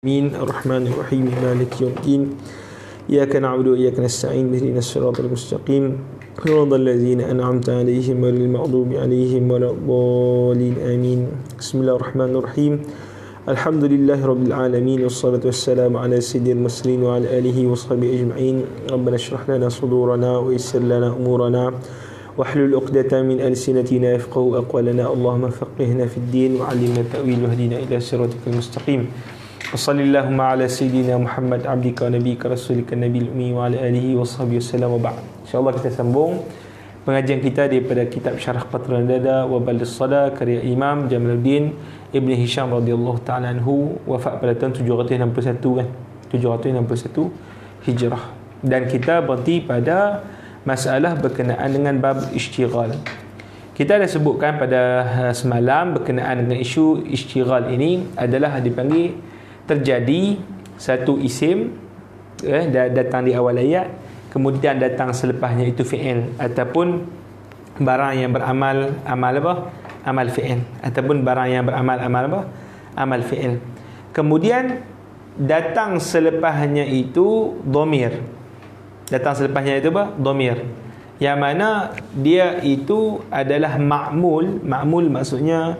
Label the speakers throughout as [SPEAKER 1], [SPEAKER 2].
[SPEAKER 1] آمين الرحمن الرحيم مالك يوم الدين إياك نعبد وإياك نستعين اهدنا الصراط المستقيم صراط الذين أنعمت عليهم غير المغضوب عليهم ولا الضالين آمين بسم الله الرحمن الرحيم الحمد لله رب العالمين والصلاة والسلام على سيد المرسلين وعلى آله وصحبه أجمعين ربنا اشرح لنا صدورنا ويسر لنا أمورنا واحلل عقدة من ألسنتنا يفقهوا أقوالنا اللهم فقهنا في الدين وعلمنا التأويل واهدنا إلى صراطك المستقيم وصلى اللهم على سيدنا محمد عبدك ونبيك رسولك النبي الأمي وعلى آله وصحبه وسلم وبعد. InsyaAllah kita sambung pengajian kita daripada kitab Syarah Qatran Nada wa Baldus Sada karya Imam Jamaluddin Ibn Hisham radhiyallahu ta'ala anhu, wafat pada tahun 761 kan, 761 Hijrah. Dan kita berhenti pada masalah berkenaan dengan bab isytighal. Kita dah sebutkan pada semalam berkenaan dengan isu isytighal ini adalah dipanggil terjadi satu isim datang di awal ayat, kemudian datang selepasnya itu fi'il ataupun barang yang beramal amal fi'il, ataupun barang yang beramal amal fi'il. Kemudian datang selepasnya itu dhamir. Datang selepasnya itu apa? Dhamir. Yang mana dia itu adalah ma'mul. Ma'mul maksudnya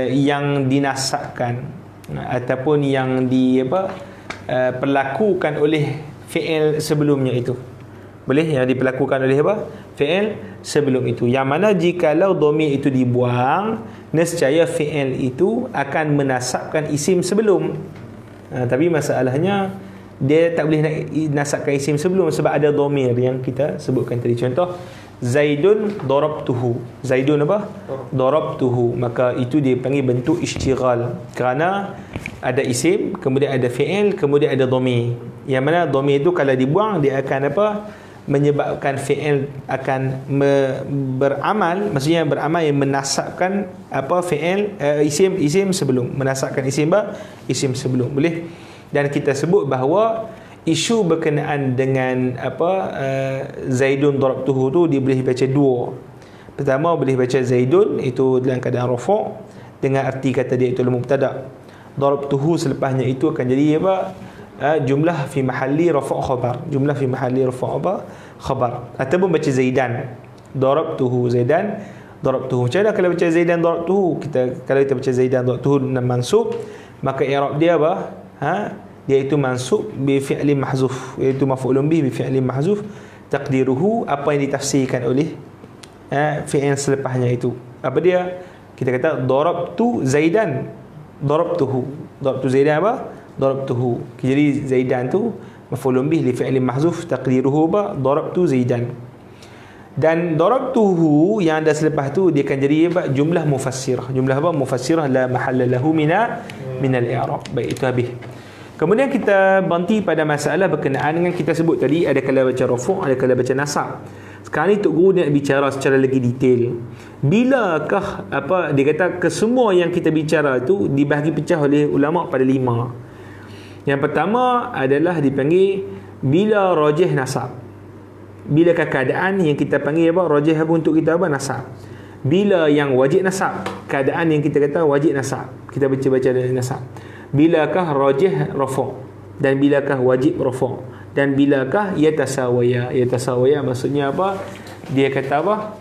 [SPEAKER 1] yang dinasabkan ataupun yang perlakukan oleh fi'il sebelumnya itu. Boleh yang diperlakukan oleh apa? Fi'il sebelum itu. Yang mana jikalau dhamir itu dibuang, nescaya fi'il itu akan menasabkan isim sebelum. Tapi masalahnya dia tak boleh nak nasabkan isim sebelum sebab ada dhamir yang kita sebutkan tadi. Contoh Zaidun darabtuhu. Zaidun apa? Darabtuhu. Maka itu dia panggil bentuk isytighal. Kerana ada isim, kemudian ada fi'il, kemudian ada dhamir. Yang mana dhamir itu kalau dibuang dia akan apa? Menyebabkan fi'il akan beramal, maksudnya beramal yang menasabkan apa? Fi'il isim sebelum, menasabkan isim isim sebelum. Boleh? Dan kita sebut bahawa isu berkenaan dengan Zaidun darabtuhu tu dia boleh baca dua. Pertama boleh baca Zaidun itu dalam keadaan rafa' dengan arti kata dia itu mubtada'. Darabtuhu selepasnya itu akan jadi apa? Jumlah fi mahalli rafa' khabar. Jumlah fi mahalli rafa' khabar. Ataupun baca Zaidan. Darabtuhu Zaidan darabtuhu. Macam mana kalau baca Zaidan darabtuhu? Kalau kita baca Zaidan darabtuhu mansub, maka i'rab dia apa? Dia itu mansub bi fi'li mahzuf, iaitu maf'ulun bih bi fi'li mahzuf taqdiruhu, apa yang ditafsirkan oleh fi'il selepasnya itu. Apa dia? Kita kata darabtu Zaidan darabtuhu. Darabtu Zaidan apa? Darabtuhu. Jadi Zaidan tu maf'ulun bih li fi'li mahzuf taqdiruhu apa? Darabtu Zaidan. Dan darabtuhu yang ada selepas tu dia akan jadi apa? Jumlah mufassirah. Jumlah apa? Mufassirah la mahalla lahu minal i'rab. Baik, itu habis. Kemudian kita berhenti pada masalah berkenaan dengan kita sebut tadi, ada kala baca rafu', ada kala baca nasab. Sekarang ni Tok Guru nak bicara secara lagi detail. Bilakah dia kata kesemua yang kita bicara itu dibahagi pecah oleh ulama pada 5. Yang pertama adalah dipanggil bila rajih nasab. Bilakah keadaan yang kita panggil rajih untuk kita nasab. Bila yang wajib nasab, keadaan yang kita kata wajib nasab, kita baca dari nasab. Bilakah rajih rafa' dan bilakah wajib rafa', dan bilakah yatasawaya. Yatasawaya maksudnya apa? Dia kata apa?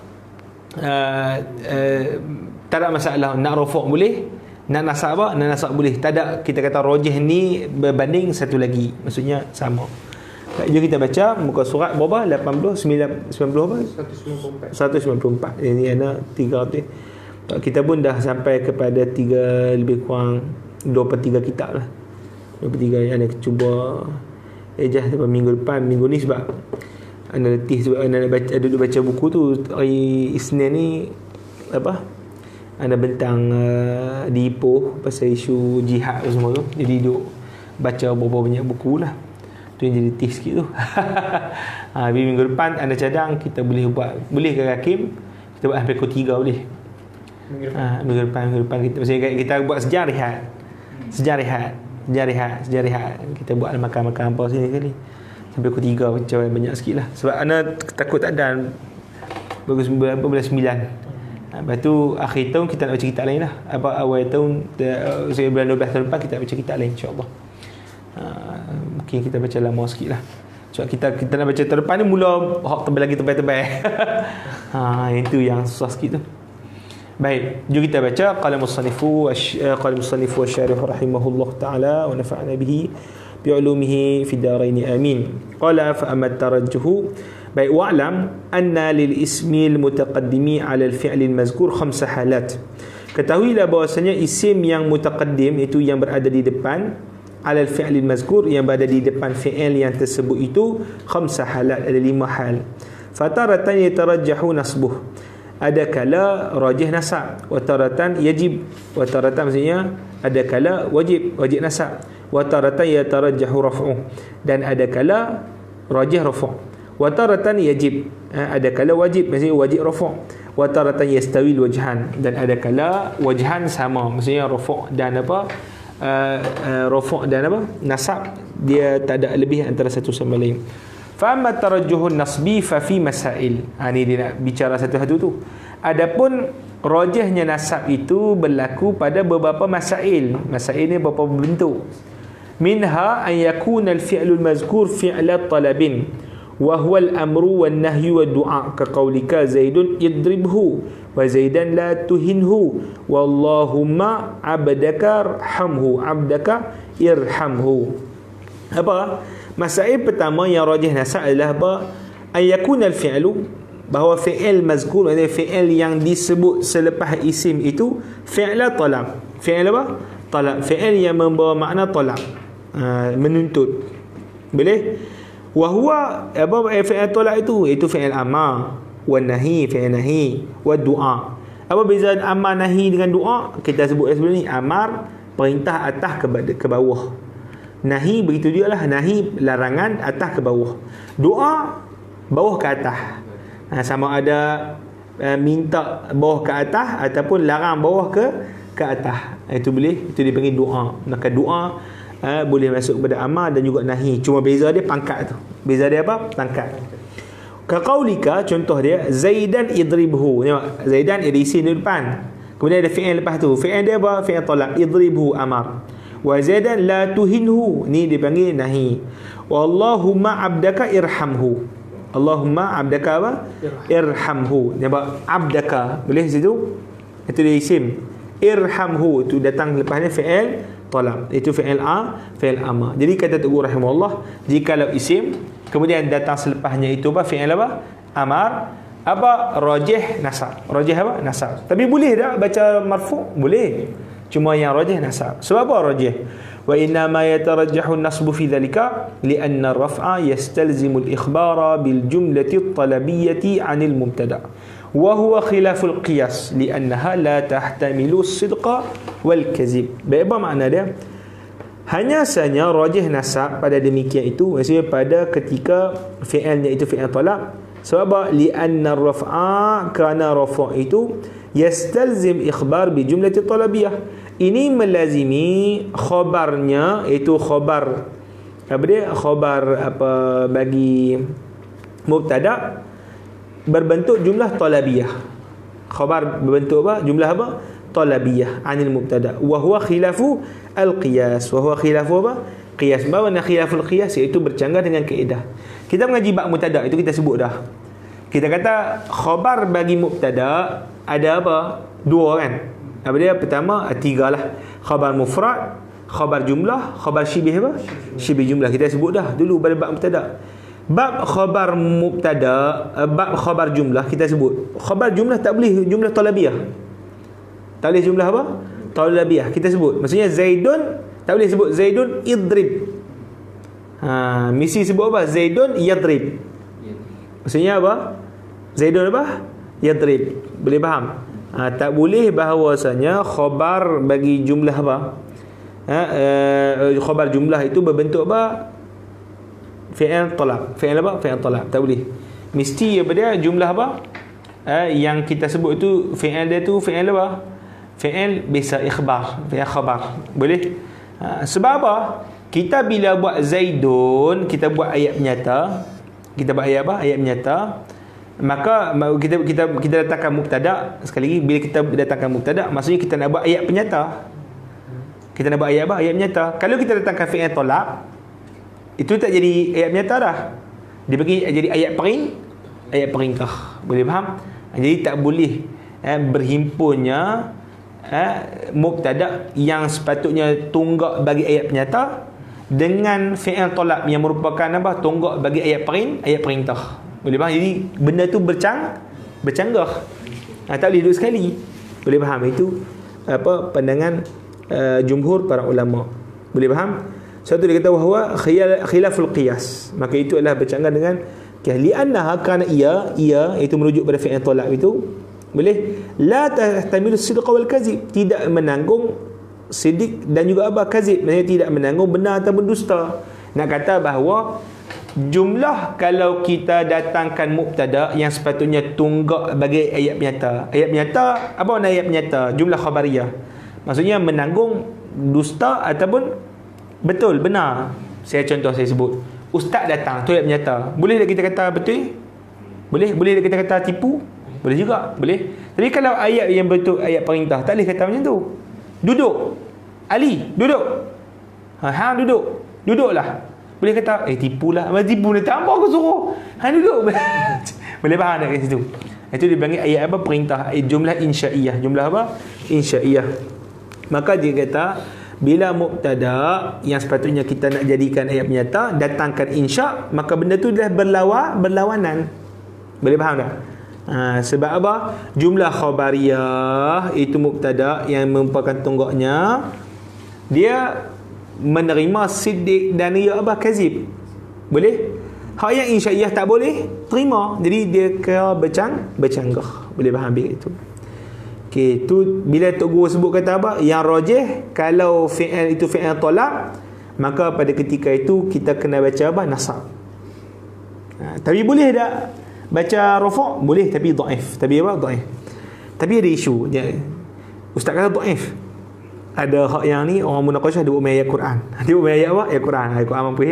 [SPEAKER 1] Tak ada masalah, nak rafa' boleh, nak nasab nak nasab boleh. Tak ada, kita kata rajih ni berbanding satu lagi, maksudnya sama. Baik, jom kita baca muka surat berapa? 90 apa? 194. Ini ada 300. Kita pun dah sampai kepada 3 lebih kurang 2/3 kitab lah. 2/3 yang anda cuba minggu depan, minggu ni sebab anda letih, sebab anda duduk baca buku tu hari Isnin ni anda bentang di Ipoh pasal isu jihad semua tu, jadi duduk baca berapa banyak buku lah. Tu yang jadi letih sikit tu. Minggu depan anda cadang kita boleh buat, boleh ke Hakim kita buat sampai pukul 3 boleh. Minggu depan kita buat sejam rehat. Sejak rehat kita buat makan apa sini kali sampai pukul 3 macam banyak sikit lah, sebab anak takut tak ada bagus bulan 9 Lepas tu akhir tahun kita nak baca kitab lain lah. Awal tahun bulan 12 tahun depan kita nak baca kitab lain, insya-Allah. Mungkin kita baca lama sikit lah. Sebab kita nak baca tahun depan ni mula hak tebal lagi tebal-tebal. Itu yang susah sikit tu. Baik, jom kita baca qala musannifu wasyarih rahimahullah taala wa nafa'ana bihi bi ulumihi fid darain amin. Qala fa amma tarajjuhu. Baik, wa'lam anna lil ismil mutaqaddimi 'ala al fi'l al mazkur 5 halat. Ketahuilah bahwasanya isim yang mutaqaddim itu yang berada di depan 'ala al fi'l al mazkur, yang berada di depan fi'il yang tersebut itu 5 halat, ada 5 hal. Fataratan yatarajjahu nasbuh, ada kala rajih nasab, wa taratan yajib, wa taratan maksudnya ada kala wajib nasab, wa taratan yatarajjahu raf'uh, dan ada kala rajih rafu', wa taratan yajib, ada kala wajib maksudnya wajib rafu', wa taratan yastawi wajhan, dan ada kala wajhan sama maksudnya rafu' dan apa rafu' dan apa nasab, dia tak ada lebih antara satu sama lain. Fa amma tarajjuhun nasbi fa fi masail. Ni dia nak bicara satu-satu tu. Adapun rajihnya nasab itu berlaku pada beberapa masail. Masail ni beberapa bentuk. Minha an yakuna al-fi'lu al-mazkur fi'la talabin wa huwa al-amru wan nahyu wad du'a, ka qaulika zaidun idribhu wa zaidan la tuhinhu wallahumma abdaka irhamhu. Apa? Masail pertama yang rajih nasab adalah apa? Ayakun al-fi'lu, bahawa fi'il mazkur, iaitu fi'il yang disebut selepas isim itu fi'la talab. Fi'il apa? Talab. Fi'il yang membawa makna talab, menuntut. Boleh? Wa huwa apa fi'il talab itu fi'il amar, wa nahi, fi'il nahi, wa du'a. Apa beza amar nahi dengan doa? Kita sebut sebelum ni, amar perintah atas ke bawah. Nahi begitu juga lah, nahi larangan atas ke bawah. Doa bawah ke atas. Sama ada minta bawah ke atas ataupun larang bawah ke atas. Itu boleh, itu dipanggil doa. Maka doa boleh masuk kepada amar dan juga nahi. Cuma beza dia pangkat tu. Beza dia apa? Pangkat. Kaqaulika, contoh dia Zaidan idribhu. Tengok, Zaidan ada isim di depan. Kemudian ada fi'il lepas tu. Fi'il dia apa? Fi'il talab. Idribhu amar. Wa zaidan la tuhinhu, ni dipanggil nahi. Wallahumma abdaka irhamhu. Allahumma abdaka apa? Irhamhu. Nampak abdaka boleh situ? Itu dia isim. Irhamhu tu datang lepasnya fi'il talab. Itu fi'il fi'il amar. Jadi kata Tok Guru rahimahullah, jikalau isim kemudian datang selepasnya itu apa? Fi'il apa? Amar, apa? Rajih nasab. Rajih apa? Nasab. Tapi boleh tak baca marfu'? Boleh. Cuma yang rajih nasab. Sebab apa rajih? Wa inna ma yatarajjahu an-nasbu fi dhalika li'anna ar-raf'a yastalzimu al-ikhbara bil jumlati at-talabiyyati 'anil mubtada' wa huwa khilaful qiyas li'annaha la tahtamilu as-sidqa wal kadhib. Apa makna dia? Hanya saja rajih nasab pada demikian itu, maksudnya pada ketika fi'ilnya itu fi'il talab. Sebab apa? Li'anna ar-raf'a, kerana rafa' itu yastalzim ikhbar bi jumlati talabiyah, ini melazimi khabarnya, itu khabar apa dia, khabar apa bagi mubtada berbentuk jumlah talabiyah. Khabar berbentuk apa? Jumlah apa? Talabiyah anil mubtada. Wa huwa khilafu al-qiyas. Wa huwa khilafu apa? Qiyas. Bagaimana khilaful qiyas? Iaitu bercanggah dengan kaedah. Kita mengaji bab mubtada, itu kita sebut dah. Kita kata khabar bagi mubtada ada apa? Dua kan? Apa dia? Pertama, tiga lah. Khabar mufrad, khabar jumlah, khabar syibih apa? Syibih jumlah. Kita sebut dah dulu pada bab mubtada. Bab khabar mubtada, bab khabar jumlah kita sebut. Khabar jumlah tak boleh jumlah talabiyah. Tak boleh jumlah apa? Talabiyah. Kita sebut. Maksudnya Zaidun, tak boleh sebut Zaidun idrib. Mesti sebut apa? Zaidun yadrib. Maksudnya apa? Zaidun apa? Yadrib. Boleh faham? Tak boleh bahawasanya khabar bagi jumlah apa? Khabar jumlah itu berbentuk apa? Fi'il talab. Fi'il apa? Fi'il talab. Tak boleh. Mesti apa dia? Jumlah apa? Yang kita sebut itu fi'il dia tu fi'il apa? Fi'il bisa ikhbar. Fi'il khabar. Boleh? Sebab apa? Kita bila buat Zaidun, kita buat ayat menyata. Kita buat ayat apa? Ayat menyata. maka kita datangkan mubtada. Sekali lagi, bila kita datangkan mubtada, maksudnya kita nak buat ayat penyata. Kita nak buat ayat apa? Ayat penyata. Kalau kita datangkan fi'il tolak, itu tak jadi ayat penyata dah. Dia bagi jadi ayat peringkah. Boleh faham? Jadi tak boleh berhimpunnya mubtada yang sepatutnya tunggak bagi ayat penyata dengan fi'il tolak yang merupakan apa? Tunggak bagi ayat perintah. Boleh faham? Jadi benda tu bercanggah. Tak boleh duduk sekali. Boleh faham? Itu apa pandangan jumhur para ulama. Boleh faham? Satu dia kata bahawa khilaful qiyas. Maka itu adalah bercanggah dengan li'annaha, kerana ia itu merujuk pada fi'il tolak itu boleh la tahtamilu sidqa wal kazib, tidak menanggung sidik dan juga apa kazib, maksudnya tidak menanggung benar ataupun dusta. Nak kata bahawa jumlah kalau kita datangkan mubtada yang sepatutnya tunggak bagi ayat penyata. Ayat penyata, apa makna ayat penyata? Jumlah khabariyah. Maksudnya menanggung dusta ataupun betul, benar. Saya sebut. Ustaz datang, tu ayat penyata. Boleh tak kita kata betul? Boleh tak kita kata tipu? Boleh juga, boleh. Tapi kalau ayat yang betul, ayat perintah, tak boleh kata macam tu. Duduk. Ali, duduk. Hang duduk. Duduklah. Boleh kata, tipulah. Tipu ni tak apa aku suruh. Hang duduk. Boleh faham tak kat situ? Itu dipanggil ayat apa? Perintah. Jumlah insya'iyah. Jumlah apa? Insya'iyah. Maka dia kata, bila mubtada yang sepatutnya kita nak jadikan ayat penyata, datangkan insya', maka benda tu dah berlawanan. Boleh faham tak? Sebab apa? Jumlah khabariyah itu mubtada yang merupakan tunggaknya, dia menerima siddiq dan ia apa? Kazib. Boleh? Hak yang insya'iyah tak boleh terima. Jadi dia kira bercanggah. Boleh faham itu? Okey, tu bila Tok Guru sebut kata apa? Yang rajih, kalau fi'il itu fi'il tolak, maka pada ketika itu kita kena baca apa? Nasab. Tapi boleh tak baca rafa'? Boleh, tapi dhaif. Tapi apa? Dhaif. Tapi ada isu. Ustaz kata dhaif. Ada hak yang ni orang munaqashah dia buat ayat Quran. Dia buat ayat apa? Ayat Quran. Ayat Quran mampu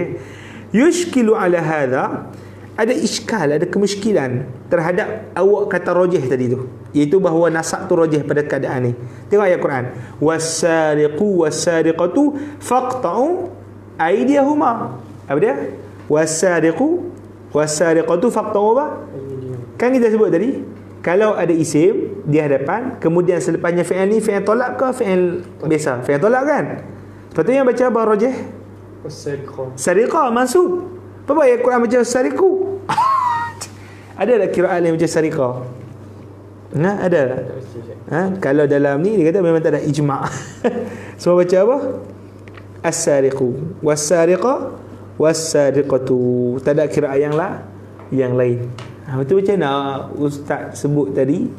[SPEAKER 1] yushkilu ala hadha, ada iskal, ada kemusykilan terhadap awak kata rajih tadi tu, iaitu bahawa nasab tu rajih pada keadaan ni. Tengok ayat Quran, was-sariqu was-sariqatu faqta'u aydiyahuma. Apa dia? Was-sariqu was-sariqatu faqta'u apa? Kan kita sebut tadi, kalau ada isim di hadapan, kemudian selepasnya fi'il ni fi'il tolak ke fi'il biasa? Fi'il tolak kan? Sepatutnya baca apa rajih? Sariqah mansub. Apa ayat Quran baca sariqu? Ada tak kiraan yang baca sariqah? Ada tak? Kalau dalam ni dia kata memang tak ada ijma'. Semua baca apa? As-sariqu was-sariqa was-sariqatu. Tak ada kiraan yang lain. Betul macam mana ustaz sebut tadi,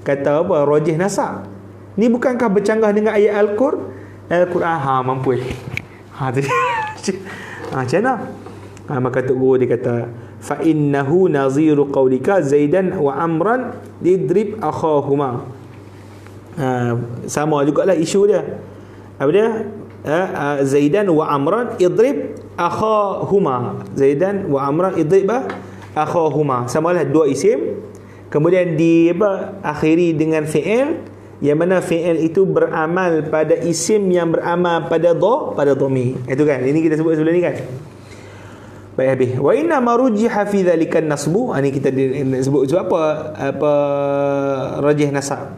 [SPEAKER 1] kata apa? Rajih nasab. Ni bukankah bercanggah dengan ayat Al-Quran? Mampu macam mana? Maka Tok Guru dia kata, fa innahu naziru qaulika Zaidan wa Amran idrib akhahuma. Sama jugalah isu dia. Apa dia? Zaidan wa Amran idrib akhahuma. Zaidan wa Amran idrib akhahuma. Samalah dua isim, kemudian akhiri dengan fi'il, yang mana fi'il itu beramal pada isim yang beramal pada dhamir. Itu kan, ini kita sebut sebelum ni kan. Baik, habis. Wa inna ma rujiha fi dhalika nasbu. Ini kita sebut sebab apa rajih nasab.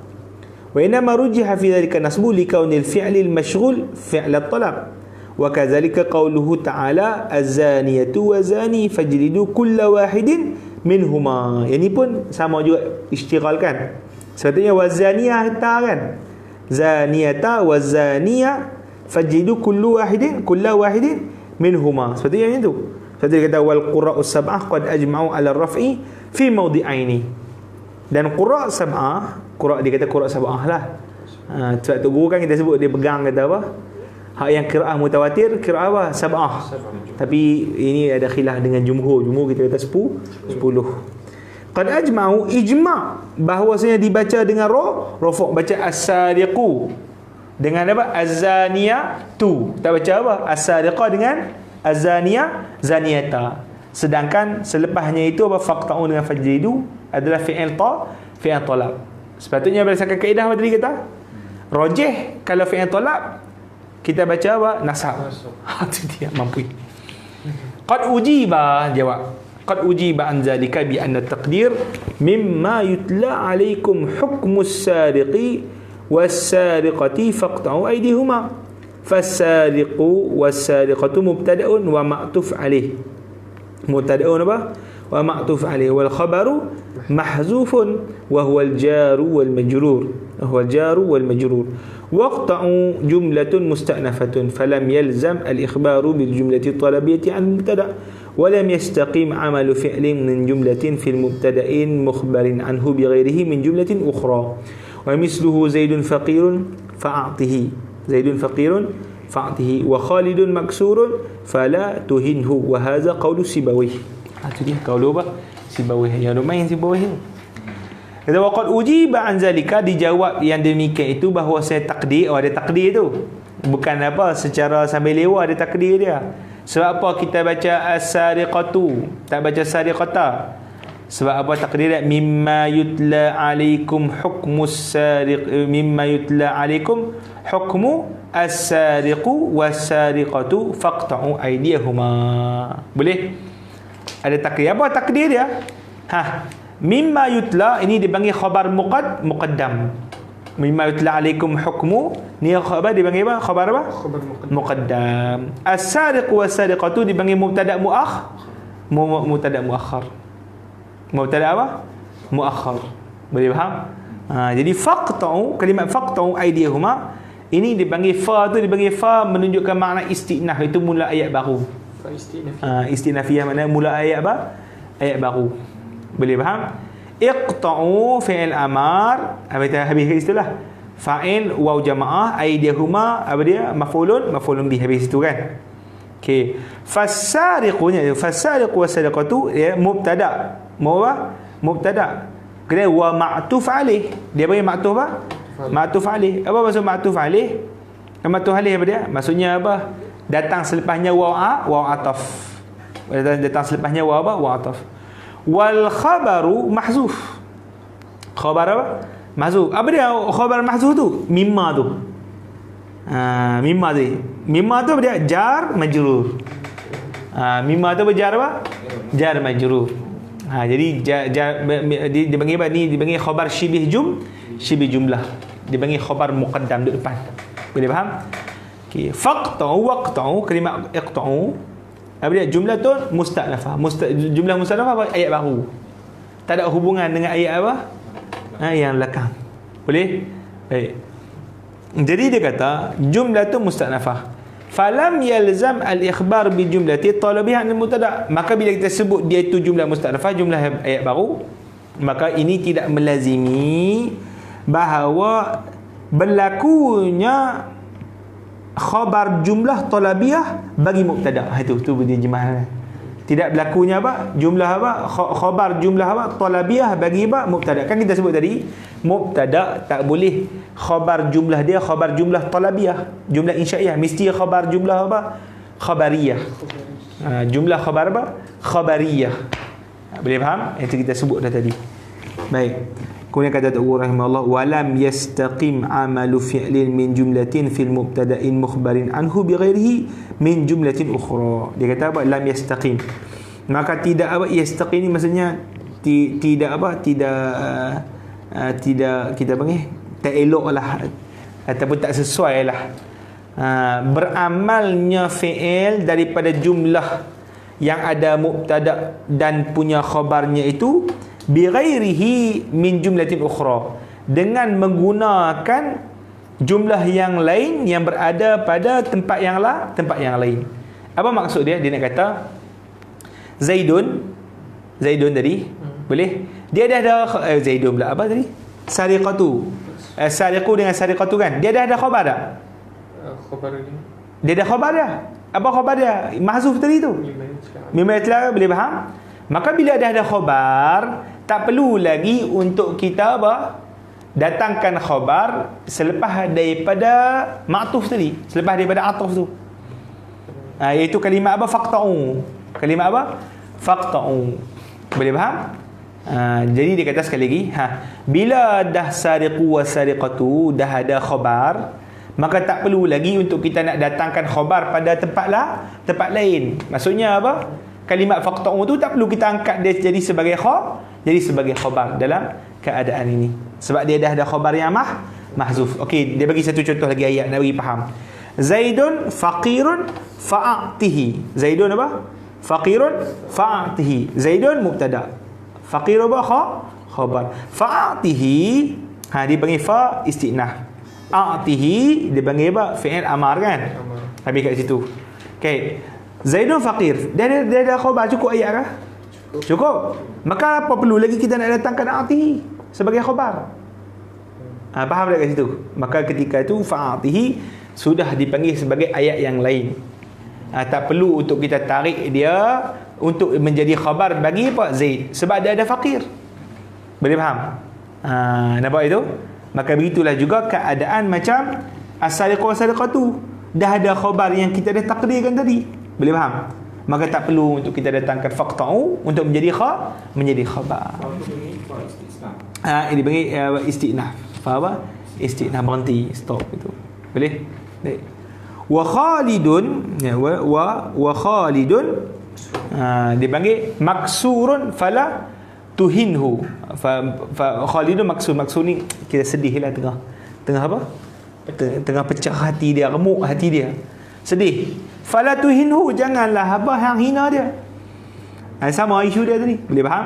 [SPEAKER 1] Wa inna ma rujiha fi dhalika nasbu li kaunil fi'li al-mashghul fi'l at-talab. Wa kadzalika qawluhu ta'ala az-zaniyatu wa zani fajlidu kulla wahidin minhuma. Ini pun sama juga istighal kan. Sebetulnya wazaniyah kan. Zaniyata wa zaniya fajlidu kulla wahidin minhuma. Seperti yang itu. Seperti dia kata wal qurra'us sab'ah qad ajma'u 'ala ar-raf'i fi mawdi'aini. Dan qurra' sab'ah, dia kata qurra' sab'ah lah. Sebab tu guru kan kita sebut dia pegang kata apa? Hak yang qira'ah mutawatir, qira'ah apa? Sab'ah. Tapi ini ada khilaf dengan jumhur. Jumhur kita kata 10. Qad ajma'u, ijma' bahawasanya dibaca dengan rafa', baca as-sariqu dengan apa? Az-zaniyatu. Tak baca apa? As-sariqah dengan az-zaniyah, zaniyata. Sedangkan selepasnya itu apa, faqta'u dengan fajridu adalah fi'il talab. Sepatutnya berdasarkan kaedah apa tadi kita? Rajih kalau fi'il talab kita baca apa? Nasab. Itu dia mampu. Qad ujiba, jawab. Qad ujiba an zalika bi anna taqdir mimma yutla alaikum hukmus sariqi was-sariqati faqta'u aydihuma. Fas-sariqu was-sariqatu mubtada'un wa ma'tuf alaih. Mubtada'un apa? Wa ma'tuf alaih wal khabaru mahzufun wa huwa al-jaru wal majrur. Huwa al-jaru wal majrur. Waqta'u jumlatun musta'nafatun falam yalzam al-ikhbaru bil jumlati talabiyati an mubtada' wa lam yastaqim 'amalu fi'lin min jumlatin fil mubtada'in mukhbarin anhu bi ghairihi min jumlatin ukhra. Wa misluhu Zaidun faqirun fa'atihi. Zaidun faqirun fa'atihi wa Khalidun maksurun fala tuhinhu. Wa hadha qawlu Sibawayh. Itu dia qawlu apa? Sibawayh. Yang lumayan Sibawayh tu. Kata waqad ujiba an zalika, dijawab yang demikian itu bahawa saya takdir. Oh, ada takdir tu. Bukan apa secara sambil lewat, ada takdir dia. Sebab apa kita baca as-sariqatu, tak baca sariqata? Sebab apa takdir dia? Mimma yutla alaikum hukmus sariq, mimma yutla alaikum hukmu as-sariqu was-sariqatu faqta'u aydiyahuma. Boleh? Ada takdir. Apa takdir dia? Mimma yutla ini dipanggil khabar muqaddam. Mimma yutla alaikum hukmu ni khabar dipanggil apa? Khabar apa? Khabar muqaddam. As-sariqu was-sariqatu dipanggil mubtada' mubtada' muakhar. Mubtada' apa? Muakhar. Boleh faham? Jadi faqta'u, kalimat faqta'u aydiyahuma ini dipanggil fa, tu dipanggil fa menunjukkan makna istinaf, itu mula ayat baru. Istinafiyah maknanya mula ayat apa? Ayat baru. Boleh faham? Iqta'u fi'il amar, habis itulah fa'il waw jamaah, aydihuma apa dia? Maf'ulun bih, habis itu kan. Okey. Fasariqunya, fasariqu wasariqatu ya mubtada. Mau apa? Mubtada. Kemudian wa ma'tuf alaih. Dia bagi ma'tuf apa? Ma'tuf alaih. Apa maksud ma'tuf alaih? Ma'tuf alaih apa dia? Maksudnya apa? Datang selepasnya waw ataf. Datang selepasnya waw apa? Waw ataf. Wal khabaru mahzuf. Khabar apa? Mahzuf. Apa dia khabar mahzuf tu? Mimma tu. Mimma tu. Mimma tu apa dia? Jar majrur. Mimma tu berjar apa? Jar majrur. Jadi dia panggil apa ni? Dia panggil khabar syibih jumlah. Dia panggil khabar muqaddam di depan. Boleh faham? Okey, faqta'u waqta'u, kalimat iqta'u apa dia? Jumlah tu musta'nafah. Jumlah musta'nafah apa? Ayat baru. Tak ada hubungan dengan ayat apa? Yang belakang. Boleh? Baik. Jadi dia kata jumlah tu musta'nafah. Falam yalzam al-ikhbar bi jumlati talabiyah an al-mubtada'. Maka bila kita sebut dia itu jumlah musta'nafah, jumlah ayat baru, maka ini tidak melazimi bahawa berlakunya khabar jumlah talabiyah bagi mubtada'. Itu dia jemaah. Tidak berlakunya apa? Jumlah apa? Khabar jumlah apa? Talabiyah bagi apa? Mubtada'. Kan kita sebut tadi, mubtada' tak boleh khabar jumlah dia khabar jumlah talabiyah, jumlah insya'iyah, mesti khabar jumlah apa? Khabariyah. Jumlah khabar apa? Khabariyah. Boleh faham? Itu kita sebut dah tadi. Baik. Kemudian kata Tuan Guru rahimahullah, walam yastaqim amalu fi'lin min jumlatin fil mubtada'in mukhbarin anhu bi ghairihi min jumlatin ukhra. Dia kata apa? Lam yastaqim. Maka tidak apa? Yastaqim ni maksudnya tidak apa? Tidak kita panggil tak elok lah ataupun tak sesuai lah. Beramalnya fi'il daripada jumlah yang ada mubtada' dan punya khabarnya itu bighairihi min jumlatin ukhra, dengan menggunakan jumlah yang lain yang berada pada tempat yang lain. Apa maksud dia? Dia nak kata Zaidun tadi boleh dia dah ada Zaidun pula apa tadi? Sariqatu. Sariqu dengan sariqatu kan? Dia dah ada khabar tak? Khabar ni. Dia ada khabar dah. Apa khabar dia? Mahzuf tadi tu. Mimma yatla, boleh faham? Maka bila dah ada khabar, tak perlu lagi untuk kita apa? Datangkan khabar selepas daripada ma'tuf tadi, selepas daripada atuf tu. Iaitu kalimat apa? Faqta'u. Kalimat apa? faqta'u. Boleh faham? Jadi dia kata sekali lagi, bila dah sariqu wa sariqatu, dah ada khabar, maka tak perlu lagi untuk kita nak datangkan khabar pada tempat lain. Maksudnya apa? Kalimat faqta'u tu tak perlu kita angkat dia jadi sebagai khabar dalam keadaan ini, sebab dia dah ada khabar yang mahzuf. Okey, dia bagi satu contoh lagi ayat nak bagi faham. Zaidun faqirun fa'atihi. Zaidun apa? Faqirun fa'atihi. Zaidun mubtada, faqir apa? Khabar. Fa'atihi, dia panggil fa istinah. A'tihi dia panggil apa? Fi'il amar kan? Habis kat situ. Okey. Zaidun faqir. Dia ada khabar, cukup ayat kah? Cukup. Maka apa perlu lagi kita nak datangkan a'tihi sebagai khabar? Faham tak kat situ? Maka ketika itu fa'atihi sudah dipanggil sebagai ayat yang lain. Tak perlu untuk kita tarik dia untuk menjadi khabar bagi apa? Zaid, sebab dia ada fakir. Boleh faham? Nampak itu? Maka begitulah juga keadaan macam as-sariqatu. Dah ada khabar yang kita dah takdirkan tadi. Boleh faham? Maka tak perlu untuk kita datangkan faqta'u untuk menjadi khabar. Ini bagi istinaf. Faham apa? Istinaf, berhenti, stop itu. Boleh? Baik. Wa Khalidun, wa Khalidun, dia panggil maksurun fala tuhinhu. Fa Khalidun maksur ni kita sedih lah tengah apa? Tengah pecah hati dia, remuk hati dia, sedih. Fala tuhinhu, janganlah apa hang hina dia. Sama isu dia tadi. Boleh faham?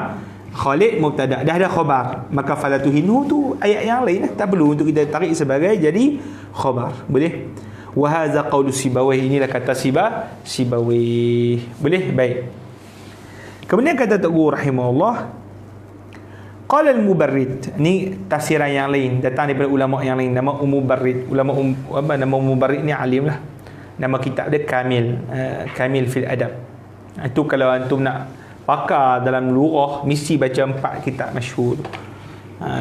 [SPEAKER 1] Khalid mubtada, dah ada khabar, maka fala tuhinhu tu ayat yang lain, tak perlu untuk kita tarik sebagai jadi khabar. Boleh? Wa hadza qaulu Sibawayh, inilah kata Sibawayh. Boleh? Baik. Kemudian kata Tok Guru rahimahullah, qala al-Mubarrid, ni tafsiran yang lain datang daripada ulama yang lain, nama Mubarrid. Nama Mubarrid ni alim lah. Nama kitab dia Kamil fil Adab. Itu kalau antum nak pakar dalam lurah mesti baca 4 kitab masyhur.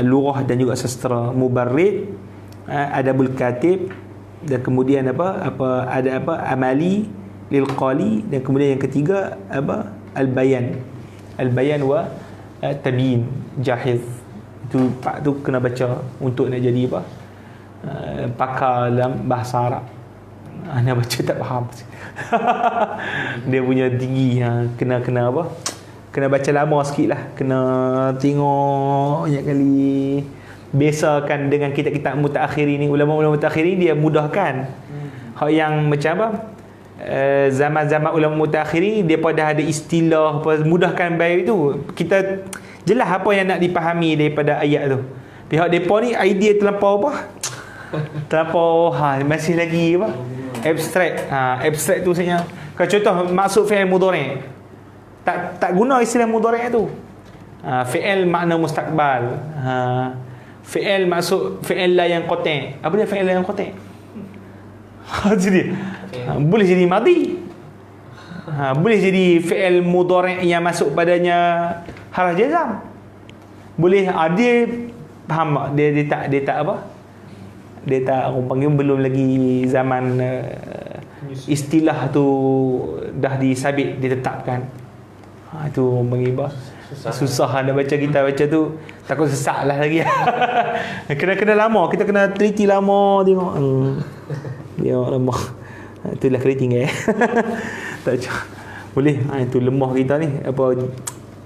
[SPEAKER 1] Lurah dan juga sastra. Mubarrid, Adabul Katib, dan kemudian ada Amali lil Qali, dan kemudian yang ketiga Al-Bayan wa Tabyin Jahiz. Itu 4 tu kena baca untuk nak jadi pakar dalam bahasa Arab. Nak baca tak faham. Dia punya tinggi, kena kena baca lama sikit lah, kena tengok banyak kali. Biasakan dengan kitab-kitab mutaakhirin ni, ulama-ulama mutaakhirin dia mudahkan. Hak yang macam zaman-zaman ulama mutaakhirin dia pada ada istilah mudahkan baik tu. Kita jelas apa yang nak dipahami daripada ayat tu. Pihak depa ni idea terlampau terlampau masih lagi abstrak. Abstrak tu sebenarnya. Kalau contoh maksud fi'il mudhari', tak guna istilah mudhari' tu. Fi'il makna mustaqbal. Fi'il maksud fi'il la yang qati'. Apa dia fi'il la yang qati'? Jadi boleh jadi madhi. Boleh jadi fi'il mudhari' yang masuk padanya harf jazam. Boleh dia faham dia tak apa? Dia tak, orang panggil belum lagi zaman istilah tu dah disabit, ditetapkan. Itu orang panggil susah nak baca, kita baca tu takut sesak lah lagi. kena lama, kita kena teliti lama tengok. Tengok lama. Itulah keriting tak boleh. Itu lemah kita ni.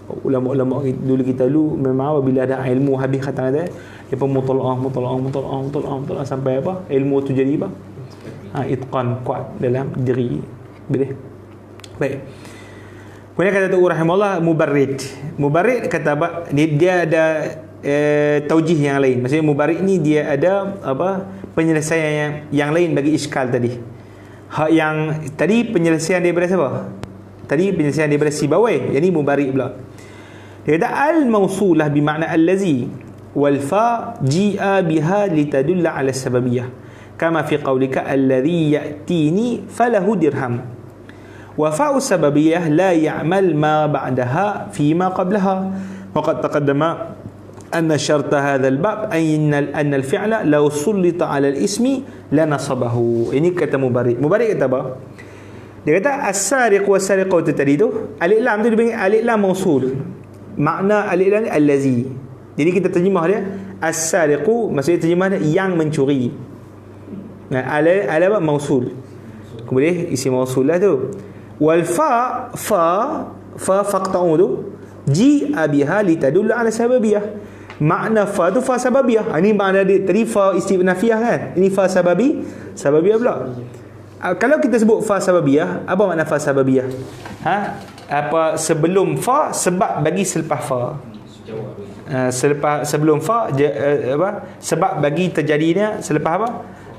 [SPEAKER 1] Ulama-ulama dulu kita memang bila ada ilmu habis kata dia pun mutalaah sampai ilmu tu jadi itqan, kuat dalam diri. Boleh? Baik. Kemudian kata Tuhan rahimahullah, Mubarrid kata dia ada taujih yang lain. Maksudnya Mubarrid ni dia ada penyelesaian yang lain bagi iskal tadi. Hak yang tadi penyelesaian daripada siapa? Tadi penyelesaian daripada Sibawayh. Jadi Mubarrid pula. Dia kata al-mausulah bimakna allazi wal fa ji'a biha litadulla ala sababiyah. Kama fi qawlika alladhi ya'tini falahu dirham. Wa fa'u sababiyah la ya'mal ma ba'daha fi ma qablaha. Wa qad taqaddama anna syarta hadha al-bab anna al-fi'la law sullita 'ala al-ismi la nasabahu. Ini kata Mubarrid. Mubarrid kata apa? Dia kata as-sariq was-sariqah tu tadi tu, alif lam tu dipanggil alif lam mausul. Makna alif lam ni allazi. Jadi kita terjemah dia as-sariqu, maksudnya terjemah dia yang mencuri. Nah, ala mausul. Kemudian isi mausul lah tu. Wal fa faqta'u tu ji'a biha litadullu ala sababiyah. Makna fa tu fa sababiyah. Ini makna dia tadi fa istinafiyah kan. Ini fa sababiyah pula. Kalau kita sebut fa sababiyah, apa makna fa sababiyah? Apa sebelum fa, sebab bagi selepas fa. Sebelum fa sebab bagi terjadinya selepas apa?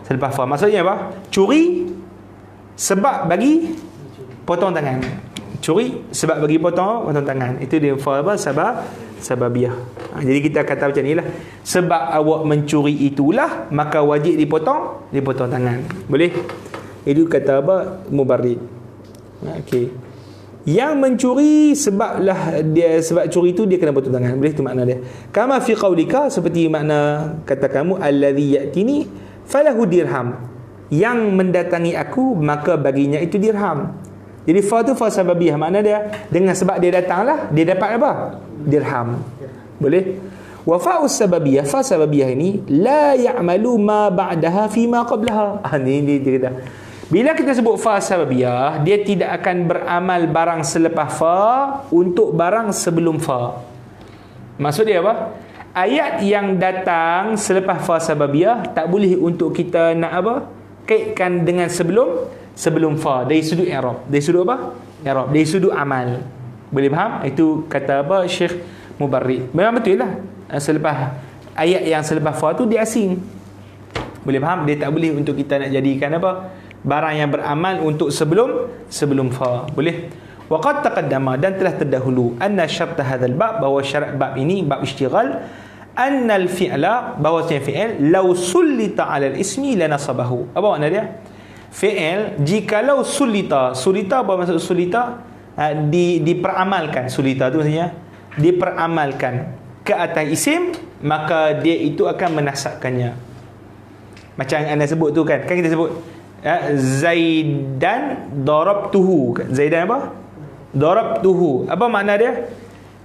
[SPEAKER 1] Selepas fa. Maksudnya apa? Curi sebab bagi potong tangan. Curi sebab bagi potong tangan. Itu dia fa apa? Sababiyah. Jadi kita kata macam ni lah. Sebab awak mencuri itulah, maka wajib dipotong tangan. Boleh? Itu kata apa? Mubarrid. Okey. Yang mencuri sebablah dia, sebab curi itu dia kena potong tangan. Boleh, itu makna dia. Kama fi qaulika, seperti makna kata kamu, allazi ya'tini falahu dirham. Yang mendatangi aku, maka baginya itu dirham. Jadi fa tu fa sababiyah, makna dia dengan sebab dia datanglah dia dapat apa? Dirham. Boleh? Wa fa'us sababiyah, fa sababiyah ini la ya'malu ma ba'daha fi ma qablaha. Ini dia kata. Bila kita sebut fa sababiyah, dia tidak akan beramal barang selepas fa untuk barang sebelum fa. Maksud dia apa? Ayat yang datang selepas fa sababiyah tak boleh untuk kita nak apa? Kaitkan dengan sebelum fa dari sudut i'rab. Dari sudut apa? I'rab. Dari sudut amal. Boleh faham? Itu kata apa Syekh Mubarrid. Memang betul lah. Selepas ayat yang selepas fa tu dia asing. Boleh faham? Dia tak boleh untuk kita nak jadikan apa? Barang yang beramal untuk sebelum fa. Boleh? Waqad taqaddama, dan telah terdahulu, anna syart hadzal bab, bahawa syarat bab ini bab istighal, anna al-fi'la, bahawasanya fi'il law sullita 'ala al-ismi lanasabahu. Apa makna dia? Fi'il jikalau sulita apa maksud sulita? Diperamalkan. Sulita tu maksudnya diperamalkan ke atas isim, maka dia itu akan menasabkannya. Macam anda sebut tu kan kita sebut Zaidan darabtuhu. Zaidan apa? Darabtuhu. Apa makna dia?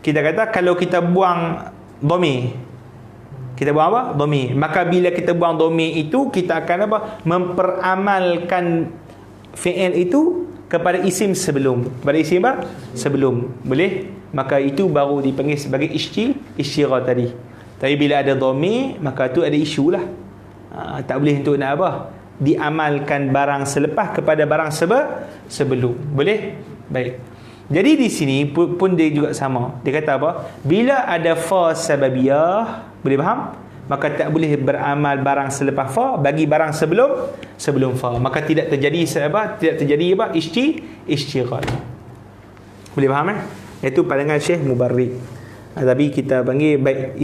[SPEAKER 1] Kita kata kalau kita buang dhamir, kita buang apa? Dhamir. Maka bila kita buang dhamir itu, kita akan apa? Memperamalkan fi'il itu kepada isim sebelum. Kepada isim apa? Sebelum. Boleh? Maka itu baru dipanggil sebagai isyirah tadi. Tapi bila ada dhamir, maka tu ada isu lah. Tak boleh untuk nak apa? Diamalkan barang selepas kepada barang sebelum. Boleh? Baik. Jadi di sini pun dia juga sama. Dia kata apa? Bila ada fa sababiyah, boleh faham? Maka tak boleh beramal barang selepas fa bagi barang sebelum fa. Maka tidak terjadi istighal. Boleh faham Itu pandangan Syekh Mubarrid. Tapi kita panggil baik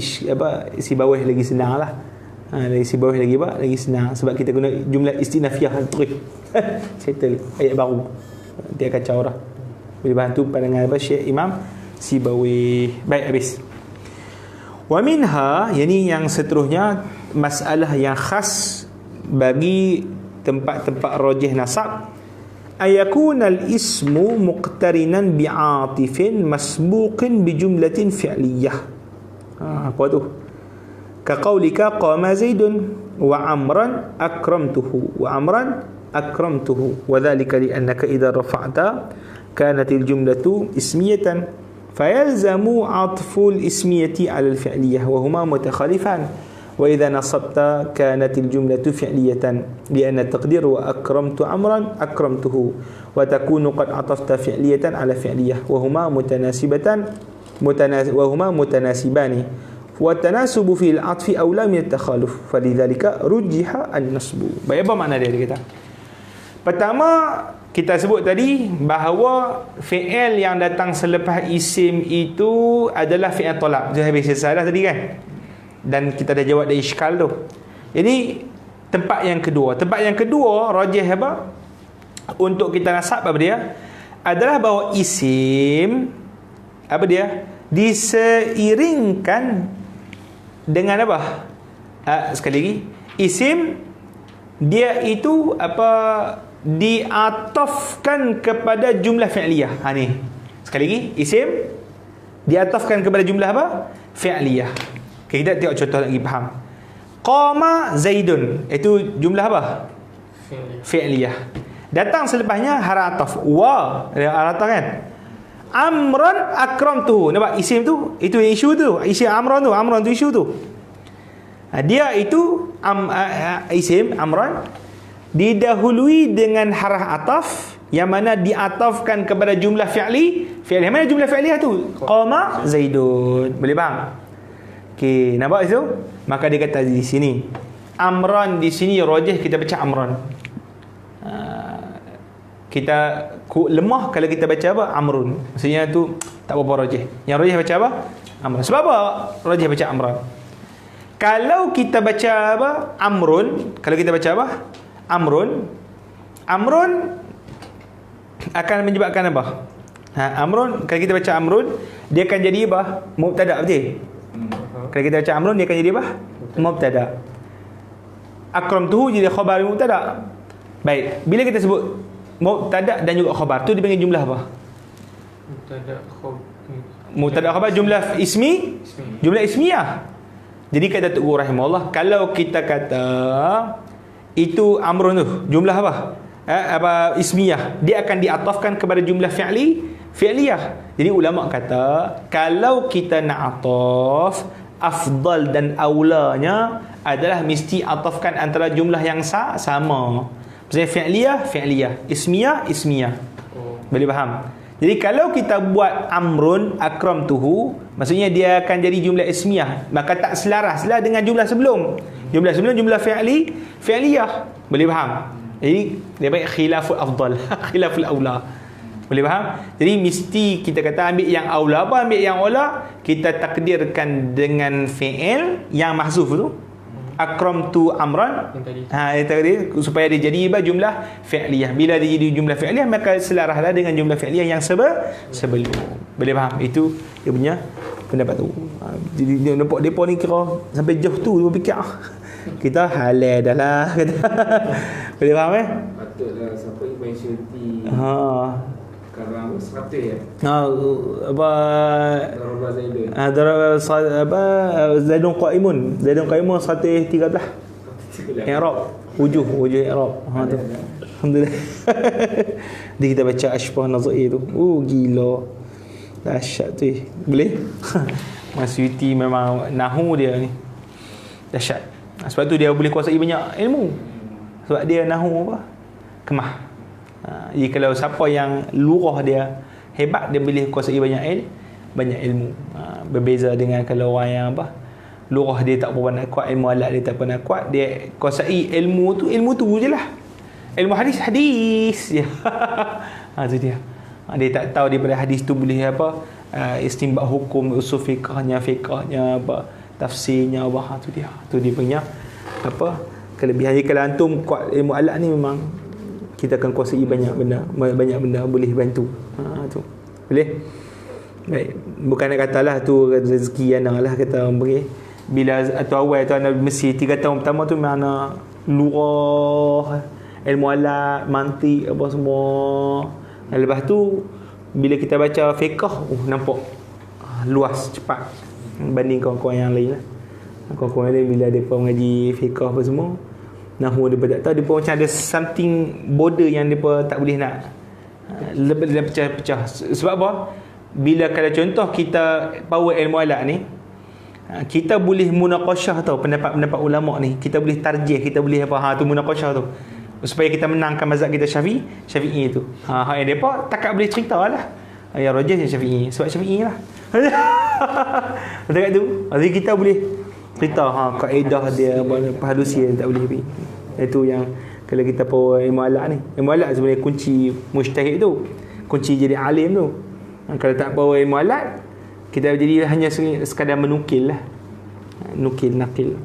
[SPEAKER 1] isi bawah lagi senang lah. Dari isi bawah lagi apa? Lagi senang. Sebab kita guna jumlah istinafiyah terus. Settle. Ayat baru. Dia kacau dah. Boleh bantu pandangan apa? Syekh Imam Sibawi. Baik, habis. Wa minha, yani yang seterusnya, masalah yang khas bagi tempat-tempat rajih nasab, ayakunal ismu muqtarinan bi'atifin masbuqin bijumlatin fi'liyah. Apa tu? Kaqaulika qama zaidun wa amran akramtuhu wa amran akramtuhu wa dhalika li annaka idza rafa'ta kanat al-jumlatu ismiyatan fayalzamu 'athfu al-ismiyati 'ala al-fi'liyah wa huma mutakhalifan wa idza nasabta kanat al-jumlatu fi'liyatan li anna at-taqdir wa akramtu amran akramtuhu wa takunu qad 'atafta fi'liyatan 'ala fi'liyah wa huma mutanasibani wa tanasubu fil 'athfi aula min at-takhaluf falidhalika rujjiha an-nasbu. Baik, apa makna dia kata? Pertama, kita sebut tadi bahawa fi'il yang datang selepas isim itu adalah fi'il talab. Jadi habis selesai dah tadi kan? Dan kita dah jawab dari iskal tu. Jadi tempat yang kedua rajih apa? Untuk kita nasab apa dia? Adalah bahawa isim apa dia? Diseiringkan dengan apa? Sekali lagi, isim dia itu apa? diatafkan kepada jumlah fi'liyah. Ni sekali lagi, isim diatafkan kepada jumlah apa? Fi'liyah. Okay, kita tengok contoh lagi faham. Qama Zaidun, itu jumlah apa? Fi'liyah. Datang selepasnya haraf ataf wa, haraf ataf kan. Amran akramtuhu. Nampak isim tu? Itu yang isu tu. Isim Amran tu. Amran tu isu tu. Dia itu isim Amran didahului dengan haraf ataf yang mana diatafkan kepada jumlah fi'li. Fi'li mana jumlah fi'liyah tu? Qama Zaidun. Boleh faham? Okey, nampak itu? Maka dia kata di sini Amran, di sini rajih kita baca Amran. Kita lemah kalau kita baca apa? Amrun. Maksudnya tu tak berapa rajih. Yang rajih baca apa? Amran. Sebab apa rajih baca Amran? Kalau kita baca apa? Amrun. Kalau kita baca apa? Amrun. Amrun akan menyebabkan apa? Amrun, kalau kita baca Amrun, dia akan jadi apa? Mubtada, betul? Kalau kita baca Amrun, dia akan jadi apa? Mubtada. Akramtuhu jadi khabar mubtada. Baik, bila kita sebut mubtada dan juga khabar, tu dipanggil jumlah apa? Mubtada khabar jumlah ismi, jumlah ismiyah. Jadi kata Tok Guru rahimahullah, kalau kita kata itu Amrun tu jumlah apa? Ismiyah, dia akan diatafkan kepada jumlah fi'liyah. Jadi ulama kata kalau kita nak ataf, afdal dan aulanya adalah mesti atafkan antara jumlah yang sama. Maksudnya fi'liyah, ismiyah. Boleh faham? Jadi kalau kita buat Amrun akramtuhu, maksudnya dia akan jadi jumlah ismiyah, maka tak selaraslah dengan jumlah sebelum. Jumlah sebelum jumlah fi'liyah. Boleh faham? Jadi dia baik khilaful afdal, khilaful aula. Boleh faham? Jadi mesti kita kata ambil yang aula. Apa ambil yang aula? Kita takdirkan dengan fi'il yang mahzuf tu. Akramtu Amran. Takdir supaya dia jadi jumlah fi'liyah. Bila dia jadi jumlah fi'liyah, maka selaraslah dengan jumlah fi'liyah yang sebelum. Boleh faham? Itu dia punya pendapat tu. Jadi dia nampak depa ni kira sampai jauh tu dia fikir kita halal dah lah kata. Boleh faham
[SPEAKER 2] Patutlah siapa yang main syuti. Sekarang 100 ya.
[SPEAKER 1] Apa
[SPEAKER 2] Darabah Zaidun.
[SPEAKER 1] Zaidun qaimun 113. I'rab wujuh i'rab. Tu. Alhamdulillah. Dia kita baca Ashbah Nazair tu. Gila. Dahsyat tu. Boleh? Mas Yuti memang nahu dia ni. Dahsyat. Sebab tu dia boleh kuasai banyak ilmu. Sebab dia nahu apa? Kemah. Jadi kalau siapa yang lurah dia hebat, dia boleh kuasai banyak ilmu. Berbeza dengan kalau orang yang apa? Lurah dia tak pernah kuat, ilmu alat dia tak pernah kuat, dia kuasai ilmu tu je lah. Ilmu hadis je. Tu dia. Dia tak tahu daripada hadis tu boleh apa? Istinbat hukum, usul fiqhnya apa? Tafsirnya apa? Tu dia. Tu dia punya apa? Kelebihan. Kalau antum kuat ilmu alat ni, memang kita akan kuasai banyak benda boleh bantu. Tu. Boleh? Baik. Bukan nak katalah tu rezeki anak lah kata orang bagi. Bila atau awal tu anak mesti 3 tahun pertama tu mana lurah ilmu alat, mantik apa semua. Dan lepas tu bila kita baca fiqh, nampak luas, cepat banding kawan-kawan yang lain lah. Kawan-kawan lain bila dia mengaji fiqh apa semua, nahu dia tak tahu, dia macam ada something border yang dia tak boleh nak lebih pecah-pecah. Sebab apa? Bila kalau contoh kita power ilmu alat ni, kita boleh munaqasyah tau pendapat-pendapat ulama ni, kita boleh tarjih, kita boleh apa tu munaqasyah tu supaya kita menangkan mazhab kita Syafi'i tu. Yang depa takkan boleh ceritalah. Yang rajih yang Syafi'i, sebab Syafi'i lah. Dekat tu, jadi kita boleh cerita kaedah dia, halusi tak boleh pergi. Itu yang kalau kita power ilmu alat ni. Ilmu alat sebenarnya kunci mujtahid tu, kunci jadi alim tu. Kalau tak power ilmu alat, kita jadi hanya sekadar menukil lah, nakil.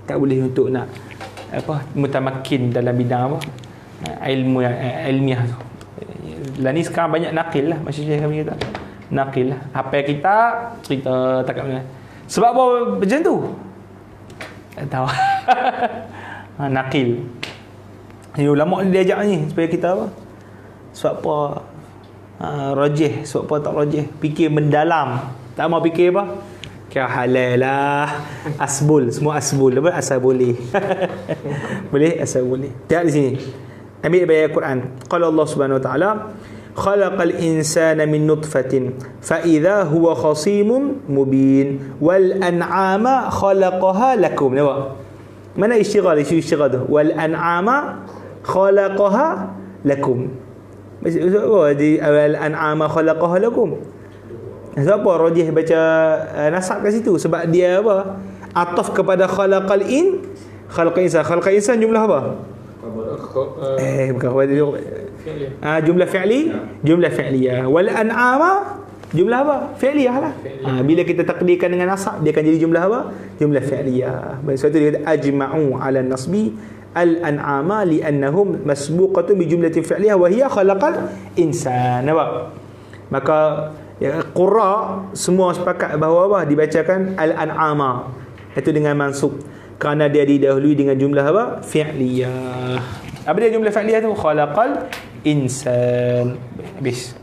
[SPEAKER 1] Tak boleh untuk nak apa mutamakin dalam bidang apa ilmiah tu. Lah ni sekarang banyak nakil lah, maksudnya kami kata nakil lah. Apa kita cerita tak mana. Sebab apa macam tu? Tak tahu. Nakil. Ini ulama ni diajak ni supaya kita apa? Sebab apa? Rajih, sebab apa tak rajih? Fikir mendalam. Tak mau fikir apa? Kira halal lah. Asbul, semua asbul. Apa? Asal boleh. Boleh, asal boleh. Lihat di sini. Ambil dari ayat Quran. Qala Allah Subhanahu wa taala, khalaqal insana min nutfatin fa idza huwa khasimun mubin wal an'ama khalaqaha lakum. Nampak? Mana istighal tu? Wal an'ama khalaqaha lakum. Maksud apa di wal an'ama khalaqaha lakum? Sebab apa rajih baca nasab kat situ? Sebab dia apa? Ataf kepada khalaqal insan jumlah apa? Bukan khabar dia. Jumlah fi'li, jumlah fi'liyah. Wal an'ama jumlah apa? Fi'liyah lah. Bila kita takdirkan dengan nasab, dia akan jadi jumlah apa? Jumlah fi'liyah. Sebab tu dia kata ajma'u 'ala nasbi al-an'ama li'annahum masbuqatun bi jumlatin fi'liyah wa hiya khalaqal insan. Nampak? Maka qurra semua sepakat bahawa apa? Dibacakan al-an'ama. Itu dengan mansub. Kerana dia didahului dengan jumlah apa? Fi'liyah. Apa dia jumlah fi'liyah tu? Khalaqal insan. Habis.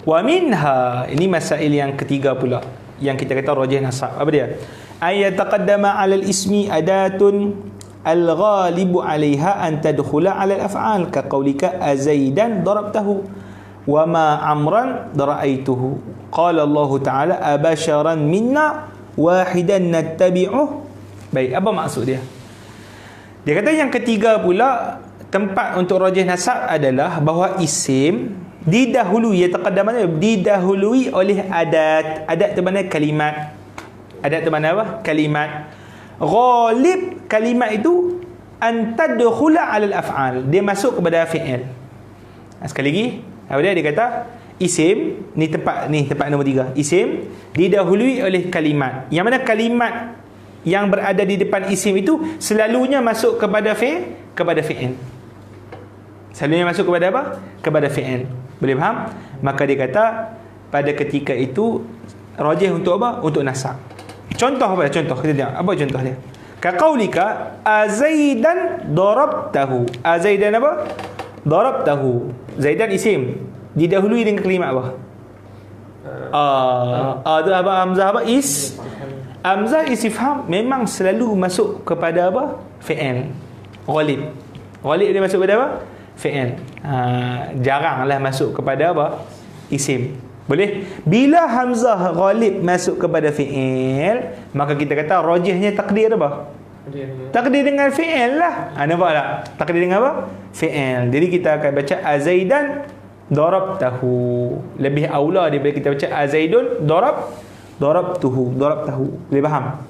[SPEAKER 1] Wa minha, ini masail yang ketiga pula yang kita kata rajih nasab. Apa dia? Ayat taqaddama 'ala al-ismi adatun al-ghalibu 'alayha an tadkhula 'ala al-af'al ka qaulika azaidan darabtahu wa ma amran dara'aituhu. Qala Allah Ta'ala abasharan minna wahidan nattabi'uh. Baik, apa maksud dia? Dia kata yang ketiga pula tempat untuk rajih nasab adalah bahawa isim didahului, didahului oleh adat. Adat tu mana? Kalimat. Adat tu mana apa? Kalimat. Ghalib kalimat itu an tadkhula 'ala al-af'al. Dia masuk kepada fi'il. Sekali lagi, apa dia? Dia kata isim ni tempat nombor 3. Isim didahului oleh kalimat. Yang mana kalimat yang berada di depan isim itu selalunya masuk kepada fi'il. Selalunya masuk kepada apa? Kepada fi'il. Boleh faham? Maka dia kata pada ketika itu rajih untuk apa? Untuk nasab. Contoh apa? Contoh kita tengok. Apa contoh dia? Ka qaulika azaidan darabtahu. Azaidan apa? Darabtahu. Zaidan isim didahului dengan kalimat apa? Ada apa? Hamzah apa? Hamzah istifham memang selalu masuk kepada apa? Fi'il. Ghalib. Ghalib dia masuk kepada apa? Fi'il. Jaranglah masuk kepada apa? Isim. Boleh? Bila hamzah ghalib masuk kepada fi'il, maka kita kata rajihnya takdir apa? Takdir dengan fi'il lah. Nampak tak? Takdir dengan apa? Fi'il. Jadi kita akan baca azaidan darabtahu. Lebih aula daripada kita baca azaidun darabtuhu. Boleh faham?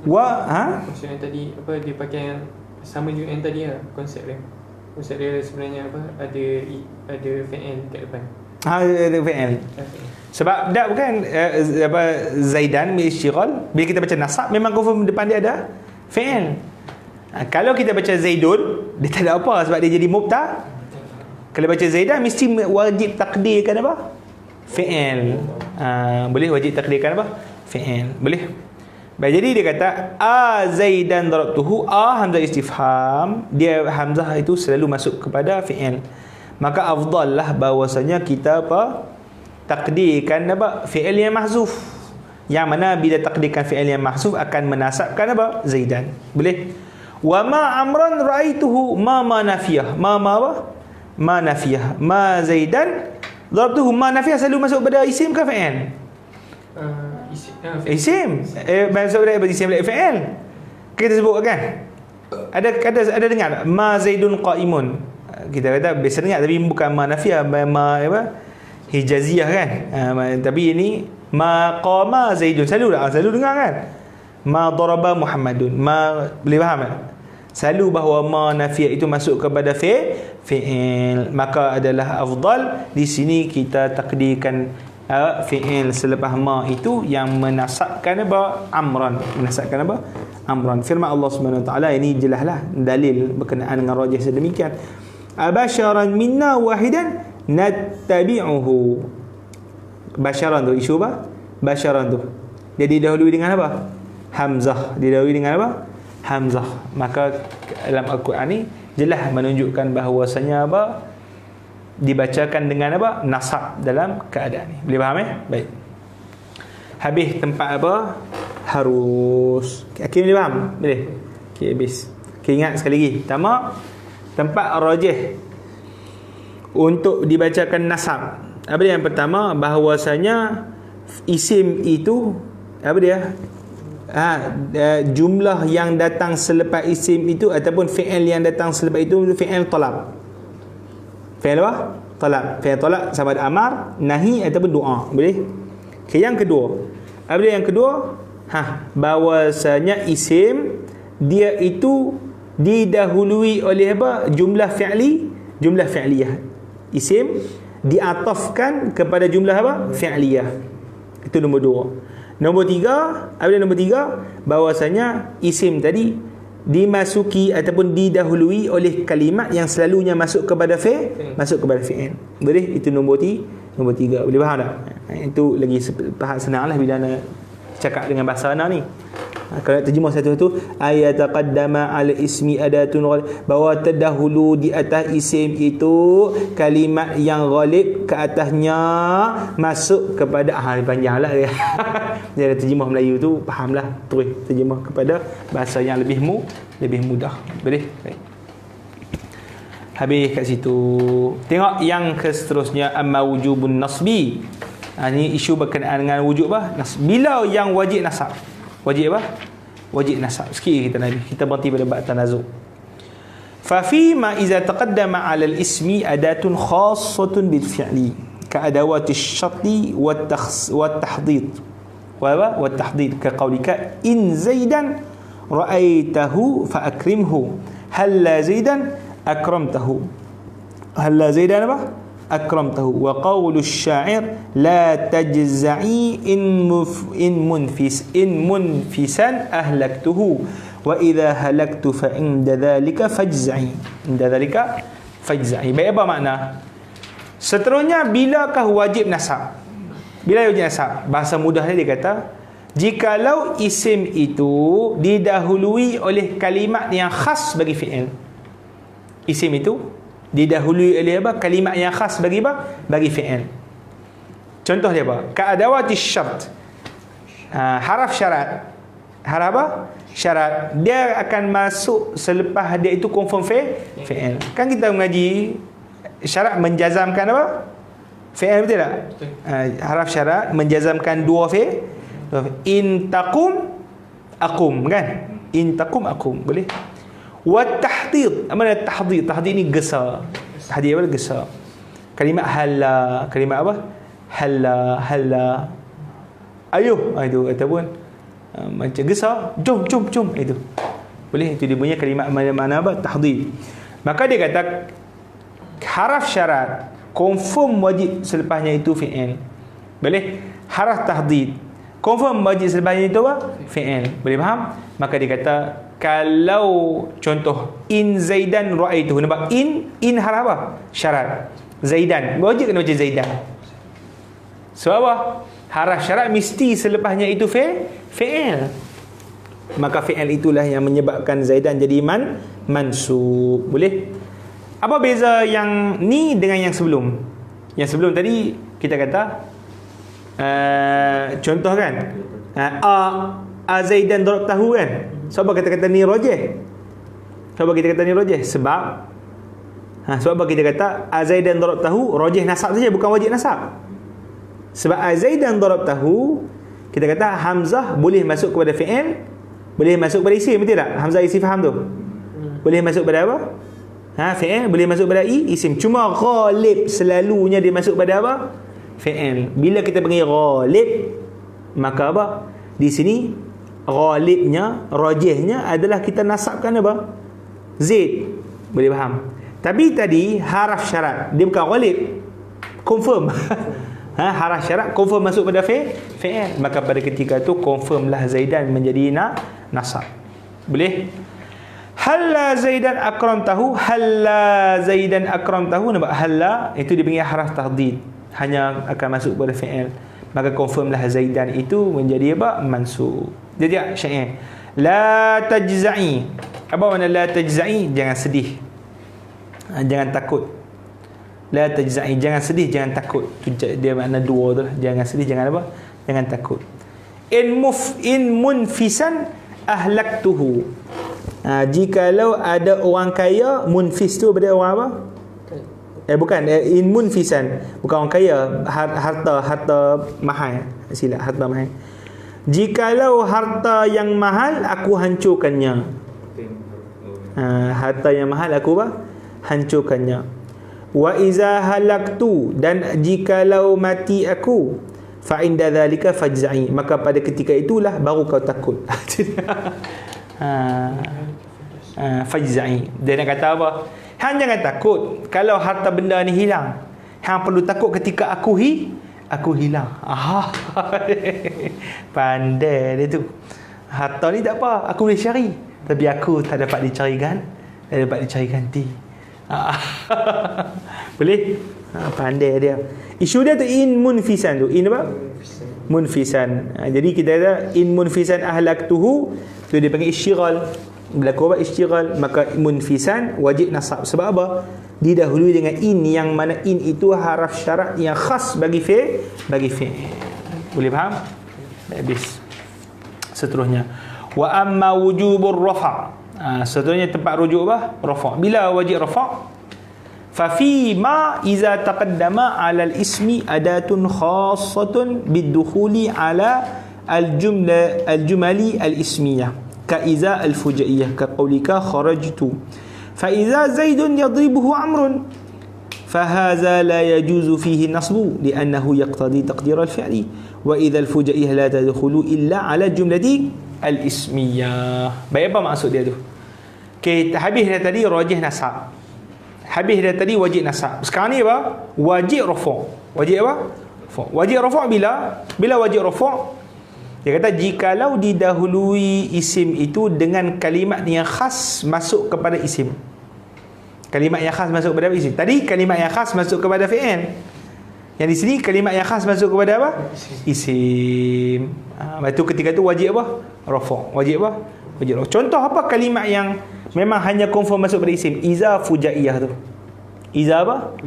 [SPEAKER 2] Konsep yang tadi apa dia pakai yang sama juga yang tadi lah konsep dia. Konsep dia sebenarnya apa? Ada fi'il kat depan.
[SPEAKER 1] Ada fi'il. Sebab dak bukan apa zaidan bi istighal. Bila kita baca nasab memang confirm depan dia ada fi'il. Kalau kita baca zaidun, dia tak ada apa sebab dia jadi mubtada. Kalau baca zaidan mesti wajib takdirkan apa? Fi'il. Boleh wajib takdirkan apa? Fi'il. Boleh. Baik, jadi dia kata zaidan darabtuhu. Hamzah istifham, dia hamzah itu selalu masuk kepada fi'il. Maka afdal lah bahawasanya kita apa? Takdirkan apa? Fi'il yang mahzuf. Yang mana bila takdirkan fi'il yang mahzuf akan menasabkan apa? Zaidan. Boleh. Wa ma amran ra'aituhu ma nafiyah. Ma apa? Ma nafiyah. Ma zaidan darabtuhu. Ma nafiyah selalu masuk pada isim ke fi'il? Isim. Masuk pada isim fi'il. Kita sebut kan? Ada dengar ma zaidun qa'imun. Kita kata biasa dengar tapi bukan ma nafiyah, ma apa? Hijaziyah kan? Tapi ini ma qama zaidun. Selalu dengar kan? Ma daraba Muhammadun. Boleh faham tak? Selalu bahawa ma nafiyah itu masuk kepada fi'il. Maka adalah afdal di sini kita takdirkan fi'il selepas ma itu yang menasabkan apa? Amran. Menasabkan apa? Amran. Firman Allah Subhanahu Wa Taala ini jelaslah dalil berkenaan dengan rajih sedemikian. Abasharan minna wahidan nattabi'uhu. Basharan tu isu apa? Basharan tu dia didahului dengan apa? Hamzah. Didahului dengan apa? Hamzah. Maka dalam Al-Quran ni jelas menunjukkan bahawasanya apa, dibacakan dengan apa, nasab dalam keadaan ni. Boleh faham baik. Habis tempat apa, harus. Okey, boleh faham? Boleh. Okey, habis. Okay, ingat sekali lagi. Pertama, tempat rajih untuk dibacakan nasab. Apa dia yang pertama? Bahawasanya isim itu apa dia? Jumlah yang datang selepas isim itu ataupun fi'il yang datang selepas itu fi'il talab. Fi'il apa? Talab. Fi'il talab sama ada amar, nahi ataupun doa. Boleh? Okay, yang kedua. Apa dia yang kedua? Bahawasanya isim dia itu didahului oleh apa? Jumlah fi'li, jumlah fi'liyah. Isim diatafkan kepada jumlah apa? Fi'liyah. Itu nombor 2. Nombor 3, apa dia nombor 3? Bahawasanya isim tadi dimasuki ataupun didahului oleh kalimat yang selalunya masuk kepada masuk kepada fi'il. Boleh? Itu nombor 3. Boleh faham tak? Itu lagi senanglah bila nak cakap dengan bahasa ana ni. Kalau nak terjemah satu-satu, ayat taqaddama ala ismi adatun ghalib, bahawa terdahulu di atas isim itu kalimat yang ghalib ke atasnya masuk kepada panjanglah dia. Jadi terjemah Melayu tu fahamlah, terus terjemah kepada bahasa yang lebih mudah. Boleh? Baik. Habis kat situ. Tengok yang seterusnya, amma wujubun nasbi. Ni isu berkenaan dengan wujub bila yang wajib nasab. Wajib apa? Wajib nasab. Sikit kita nabi. Kita berhenti pada bab tanazuk. Fa fi ma iza taqaddama 'ala al-ismi adatun khassatun bil fi'li ka adawati asy-syarti wa at-tahdid. Wa at-tahdid ka qawlika in zaidan ra'aitahu fa akrimhu hal la zaidan akramtahu. Hal la zaidan apa? Akramtahu. Wa qawlu asy-sya'ir la tajza'i in munfisan ahlaktuhu wa idha halaktu fa inda dhalika fajza'i. Inda dhalika fajza'i. Baik, apa makna? Seterusnya, bilakah wajib nasab? Bila wajib nasab? Bahasa mudahnya dia kata, jikalau isim itu didahului oleh kalimat yang khas bagi fi'il. Isim itu didahului oleh apa? Kalimat yang khas bagi apa? Bagi fi'il. Contoh dia apa? Ka'adawati syart. Haraf syarat. Haraf apa? Syarat. Dia akan masuk selepas dia itu confirm fi'il. Kan kita mengaji syarat menjazamkan apa? Fi'il, betul tak? Haraf syarat menjazamkan dua fi'il. In taqum akum, kan? In taqum akum. Boleh? Wa tahdid. Apa dia tahdid? Tahdid ni gesa. Tahdid apa? Gesa. Kalimat halla. Kalimat apa? Halla. Ayuh. Itu ataupun macam gesa. Jom. Itu. Boleh? Itu dia punya kalimat mana apa? Tahdid. Maka dia kata haraf syarat confirm wajib selepasnya itu fi'il. Boleh? Haraf tahdid confirm wajib selepasnya itu apa? Fi'il. Boleh faham? Maka dia kata kalau contoh in zaidan ra'aituhu, nampak in haraf apa? Syarat. Zaidan wajib kena baca zaidan. Sebab apa? Haraf syarat mesti selepasnya itu fi'il. Maka fi'il itulah yang menyebabkan zaidan jadi mansub. Boleh? Apa beza yang ni dengan yang sebelum? Yang sebelum tadi kita kata contoh kan, Zaidan darabtahu kan. Sebab kita kata ni rajih. Sebab kita kata ni rajih sebab sebab kita kata Zaidan darabtahu rajih nasab saja, bukan wajib nasab. Sebab Zaidan darabtahu kita kata hamzah boleh masuk kepada fi'il, boleh masuk pada isim, betul tak? Hamzah isi faham tu. Boleh masuk pada apa? Fi'il boleh masuk pada isim. Cuma ghalib selalunya dia masuk pada apa? Fi'il. Bila kita panggil ghalib, maka apa? Di sini ghalibnya, rajihnya adalah kita nasabkan apa? Zaid. Boleh faham? Tapi tadi haraf syarat, dia bukan ghalib, confirm. Haraf syarat confirm masuk pada fi'il. Maka pada ketika itu confirmlah Zaidan menjadi nasab. Boleh? Halla Zaidan akramtahu. Halla Zaidan akramtahu. Nampak halla itu dipanggil haraf tahdid, hanya akan masuk pada fi'il. Maka confirmlah Zaidan itu menjadi apa? Mansub. Jadi syair la tajza'i. Apa makna la tajza'i? Jangan sedih. Jangan takut. La tajza'i, jangan sedih, jangan takut. Tu dia makna dua tu lah. Jangan sedih, jangan apa? Jangan takut. In munfisan ahlaktuhu. Jikalau ada orang kaya, munfis tu berarti orang apa? Bukan, in munfisan, bukan orang kaya, harta mahal. Silap, harta mahal. Jikalau harta yang mahal, aku hancurkannya. Harta yang mahal aku apa? Hancurkannya. Wa iza halaktu, dan jikalau mati aku, fa inda dhalika fajza'i, maka pada ketika itulah baru kau takut. Fajza'i, dia nak kata apa? Hang jangan takut kalau harta benda ni hilang. Hang perlu takut ketika aku hilang. Pandai dia tu. Harta ni tak apa, aku boleh cari, tapi aku tak dapat dicarikan. Tak dapat dicari ganti. Boleh? Pandai dia. Isu dia tu in munfisan tu. In apa? Munfisan. Jadi kita kata in munfisan ahlaktuhu, tu dia panggil istighraq. Berlaku apa? Istighraq. Maka munfisan wajib nasab. Sebab apa? Didahului dengan in, yang mana in itu haraf syarat yang khas bagi fi'il. Boleh faham? Habis. Seterusnya, wa amma wujubur rafa'. Seterusnya tempat rujuk apa? Rafa'. Bila wajib rafa'? Fa fi ma iza taqaddama 'ala al-ismi adatun khassatun bidukhuli 'ala al-jumali al-ismiyah ka iza al-fujaiyah, ka qaulika kharajtu. Fa iza zaidun yadribuhu amrun فهذا لا يجوز فيه النصب لأنه يقتضي تقدير الفعل وإذا الفجائية لا تدخل إلا على الجملة الإسمية. Baik, apa maksud dia tu? Okay, habis dah tadi rajih nasab, habis dah tadi wajib nasab. Sekarang ni apa? Wajib rafa'. Wajib apa? Wajib rafa' bila wajib rafa'? Dia kata jikalau didahului isim itu dengan kalimat yang khas masuk kepada isim. Kalimat yang khas masuk kepada isim. Tadi kalimat yang khas masuk kepada fi'il. Yang di sini kalimat yang khas masuk kepada apa? Isim. Lepas tu ketika tu wajib apa? Rafa'. Wajib apa? Wajib rafa'. Contoh apa kalimat yang memang hanya confirm masuk pada isim? Iza fujaiyah tu. Iza apa?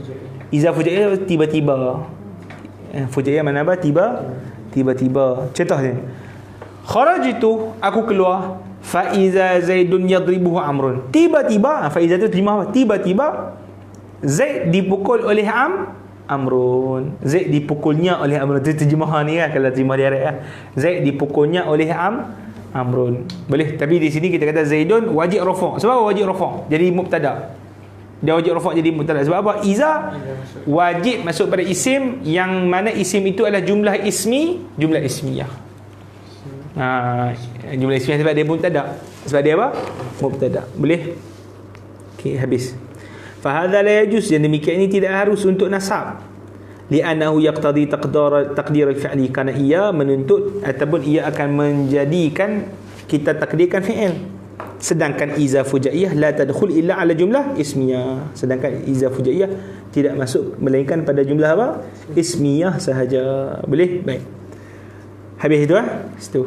[SPEAKER 1] Iza fujaiyah, tiba-tiba. Fujaiyah mana apa? Tiba-tiba. Contoh dia. Kharajtu, aku keluar. Fa iza zaidun yadribuhu amrun. Tiba-tiba, fa iza tu terima apa? Tiba-tiba Zaid dipukul oleh Amrun. Zaid dipukulnya oleh Amrun. Itu terjemahan ni kan, kalau terjemah dia kan. Zaid dipukulnya oleh Amrun. Boleh, tapi di sini kita kata Zaidun wajib rafa'. Sebab apa wajib rafa'? Jadi mubtada. Dia wajib rafa' jadi mubtada. Sebab apa? Iza wajib masuk pada isim, yang mana isim itu adalah jumlah ismiyah. Jumlah ismiyah sebab dia mubtada. Sebab dia apa? Mubtada. Boleh? Okey, habis. Fa hadza la yajuz, yang demikian ini tidak harus untuk nasab. Li'annahu yaqtadi taqdir al-fi'li, kerana ia menuntut ataupun ia akan menjadikan kita takdirkan fi'il. Sedangkan iza fujaiyah la tadkhul illa ala jumlah ismiyah. Sedangkan iza fujaiyah tidak masuk melainkan pada jumlah apa? Ismiyah sahaja. Boleh? Baik. Habis itu situ.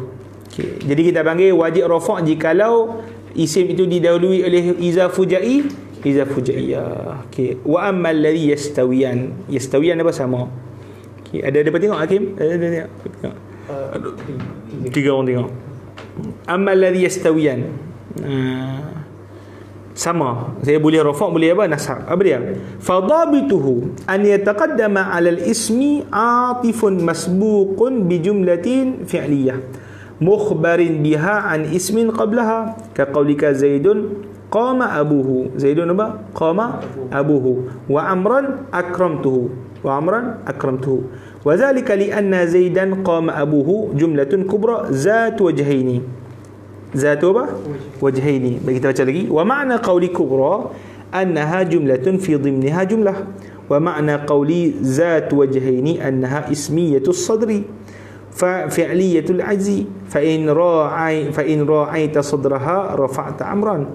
[SPEAKER 1] Okay. Jadi kita panggil wajib rafa' jikalau isim itu didahului oleh iza fujaiyah. Okey. Wa amma alladhi yastawiyan apa sama? Okey, ada dapat tengok Hakim? Ada tengok. Tiga orang tengok. Amma alladhi yastawiyan. Sama. Saya boleh rafa', boleh apa? Nasab. Apa dia? Fadabituhu an yataqaddama 'ala al-ismi 'atifun masbuqun bi jumlatin fi'liyah mukhbarin biha an ismin qablaha ka qaulika Zaidun qama abuhu. Zaidun apa? Qama abuhu. Wa amran akramtuhu. Wa dhalika li anna Zaidan qama abuhu jumlatun kubra zat wajhaini. Zatu apa? Wajhaini. Bagi kita baca lagi. Wa ma'na qawli kubra annaha jumlatun fi dhimniha jumlah. Wa ma'na qawli zatu wajhaini annaha ismiyatus sadri fa fi'liyatul ajzi fa in ra'aita sadraha rafa'ta amran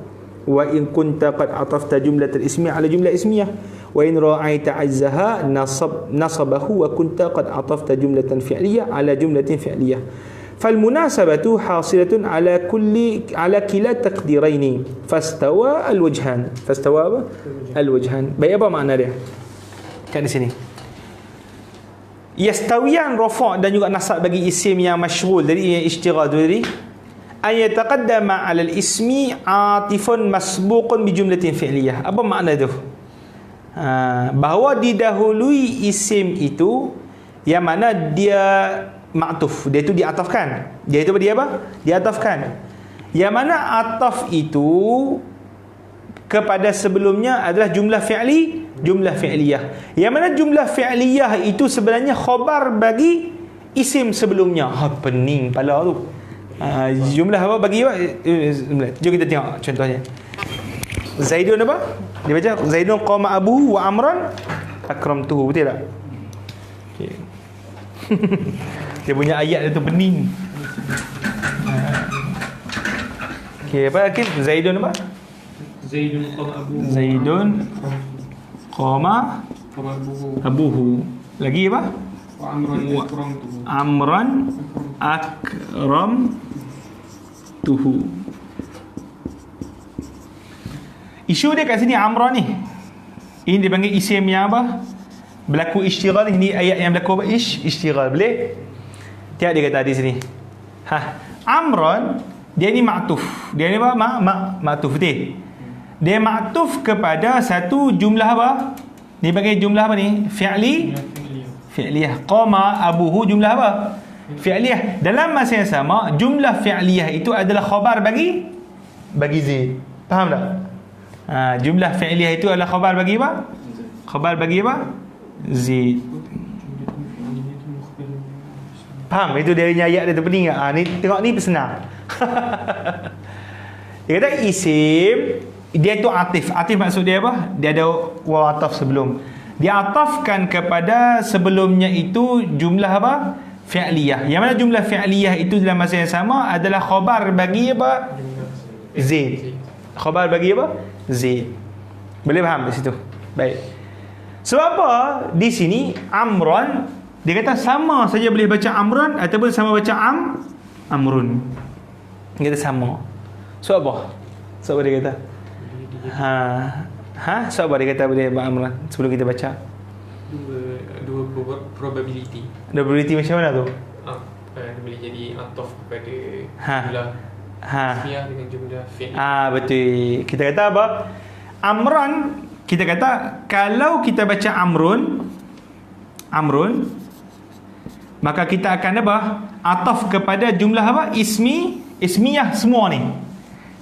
[SPEAKER 1] wa in kunta qad atafta jumlatal ismi ala jumlah ismiyah wa in ra'aita ajzaha nasabahu wa kunta qad atafta jumlatan fi'liyah ala jumlatin fi'liyah fal munasabatu hasilatun ala kila taqdiraini fastawa al-wajhan. Fastawa apa? Al-wajhan. Baik, apa makna dia kat di sini? Yastawiyan rafa' dan juga nasab bagi isim yang masyghul dari ishtighal tadi, an yataqaddama 'ala al-ismi 'atifun masbuqun bi jumlatin fi'liyah. Apa makna tu? Bahawa didahului isim itu yang mana dia ma'tuf, dia itu diatafkan. Dia itu dia apa? Diatafkan. Yang mana ataf itu kepada sebelumnya adalah jumlah fi'li, jumlah fi'liyah. Yang mana jumlah fi'liyah itu sebenarnya khabar bagi isim sebelumnya. Pening pala tu. Jumlah apa bagi apa? Jom kita tengok contohnya. Zaidun apa? Dia baca Zaidun qama abuhu wa amran akramtuhu. Betul tak? Okay. Dia punya ayat dia tu pening. Okey, apa lagi? Zaidun apa?
[SPEAKER 2] Zaidun qama abuhu.
[SPEAKER 1] Zaidun qama abuhu. Lagi apa?
[SPEAKER 2] Wa amran akramtuhu.
[SPEAKER 1] Amran akramtuhu. Isu dia kat sini amran ni. Ini dipanggil isim yang apa? Berlaku ishtighal. Ini ayat yang berlaku apa? Ishtighal. Boleh? Tiap dia kata di sini. Amran dia ni ma'tuf. Dia ni apa? Ma'tuf betul. Dia ma'tuf kepada satu jumlah apa? Dia bagi jumlah apa ni? Fi'liyah. Qama abuhu jumlah apa? Fi'liyah. Dalam masa yang sama, jumlah fi'liyah itu adalah khabar bagi Zaid. Faham tak? Jumlah fi'liyah itu adalah khabar bagi apa? Khabar bagi apa? Zaid. Faham? Itu dia punya ayat dia tu pening tak? Ni tengok ni senang. Dia kata isim, dia tu atif. Atif maksud dia apa? Dia ada waw ataf sebelum. Dia atafkan kepada sebelumnya itu jumlah apa? Fi'liyah. Yang mana jumlah fi'liyah itu dalam masa yang sama adalah khabar bagi apa? Zaid. Khabar bagi apa? Zaid. Boleh faham di situ? Baik. Sebab apa? Di sini amran, dia kata sama saja boleh baca amran ataupun sama baca amrun. Dia kata sama. Sebab apa? Sebab apa dia kata? Sebab apa dia kata boleh baca amran sebelum kita baca?
[SPEAKER 2] Dua probability.
[SPEAKER 1] Probability macam mana tu?
[SPEAKER 2] Boleh jadi ataf kepada jumlah ismiyah dengan jumlah fi'li.
[SPEAKER 1] Betul. Kita kata apa? Amran, kita kata kalau kita baca amrun, maka kita akan apa? Ataf kepada jumlah apa? Ismiyah semua ni.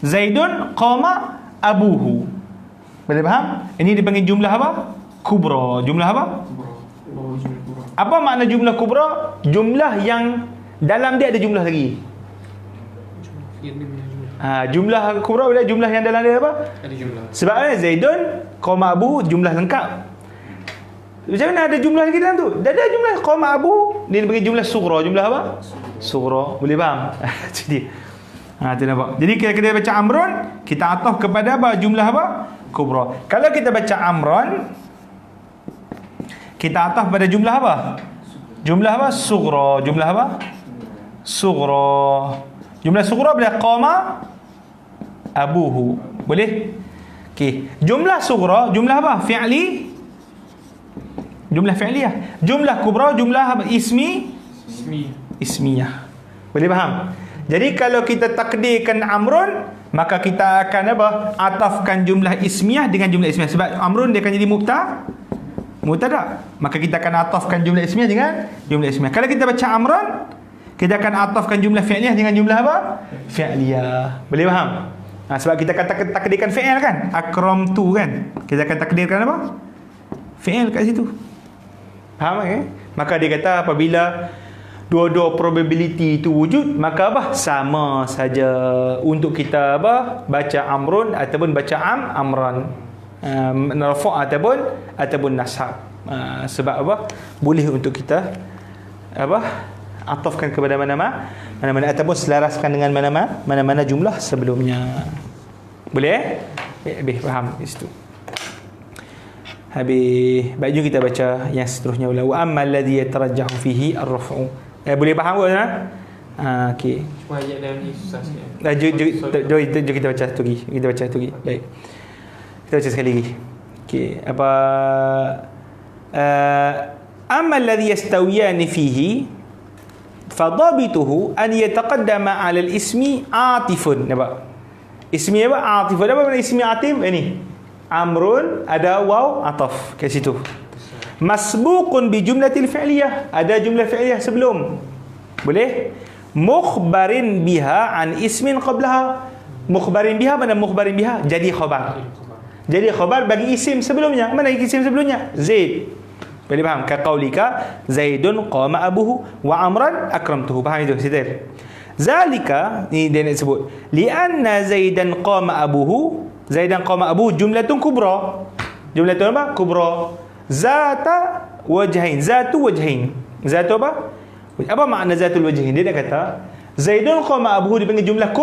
[SPEAKER 1] Zaidun qama abuhu. Boleh faham? Ini dipanggil jumlah apa? Kubra. Jumlah apa? Apa makna jumlah kubra? Jumlah yang dalam dia ada jumlah lagi. Jumlah kubra bila jumlah yang dalam dia apa?
[SPEAKER 2] Ada jumlah.
[SPEAKER 1] Sebabnya Zaidun qama abu jumlah lengkap. Macam mana ada jumlah lagi dalam tu? Dah ada jumlah qama abu, dia bagi jumlah sughra. Jumlah apa? Sughra. Boleh faham? Jadi tu nampak. Jadi kita baca amrun, kita ataf kepada apa? Jumlah apa? Kubra. Kalau kita baca amran, kita ataf pada jumlah apa? Jumlah apa? Sughra. Jumlah apa? Sughra. Jumlah sughra bila qama abuhu. Boleh? Okey. Jumlah sughra, jumlah apa? Fi'li. Jumlah fi'liyah. Jumlah kubra, jumlah apa? Ismiyah. Boleh faham? Jadi kalau kita takdirkan amrun, maka kita akan apa? Atafkan jumlah ismiyah dengan jumlah ismiyah. Sebab amrun dia akan jadi mubtada. Maka kita akan atafkan jumlah ismiyah dengan jumlah ismiyah. Kalau kita baca amrun, kita akan atafkan jumlah fi'liyah dengan jumlah apa? Fi'liyah. Boleh faham? Sebab kita akan takdirkan fi'il kan? Akramtu kan? Kita akan takdirkan apa? Fi'il kat situ. Faham kan? Maka dia kata apabila dua-dua probability itu wujud, maka apa? Sama saja untuk kita apa? Baca amrun ataupun baca amran. Rafa' ataupun nasab. Sebab apa? Boleh untuk kita apa? Atafkan kepada mana-mana ataupun selaraskan dengan mana-mana jumlah sebelumnya. Boleh? Habis faham di situ. Habis. Baik, jom kita baca yang seterusnya. Wa amma alladhi yatarajjahu fihi ar-raf'u. Boleh faham ke? Okey.
[SPEAKER 2] Cuma ayat dalam ni susah sikit.
[SPEAKER 1] Jom kita baca satu lagi. Kita baca satu lagi. Baik. Kita baca sekali lagi. Okey, apa amma alladhi yastawiyani fihi fadabituhu an yataqaddama 'ala al-ismi 'atifun. Nampak? Ismi apa? Atifun. Apa makna ismi atif? Ini. Amrun ada waw ataf kat situ. Masbuqun bi jumlatil fi'liyah. Ada jumlah fi'liyah sebelum. Boleh? Mukhbarin biha an ismin qablaha. Mukhbarin biha mana mukhbarin biha? Jadi khabar. Jadi khabar bagi isim sebelumnya. Mana isim sebelumnya? Zaid. Boleh faham? Ka qaulika Zaidun qama abuhu wa Amran akramtuhu. Faham itu? Sitir. Zalika ni dia nak sebut. Lianna Zaidan qama abuhu. Zaidan qama abuhu jumlatun kubra. Jumlatun apa? Kubra. Zata wajhain. Zatu wajhain. Zatu apa? Apa makna zatul wajhain? Dia kata Zaidun qama abuhu dipanggil jumlah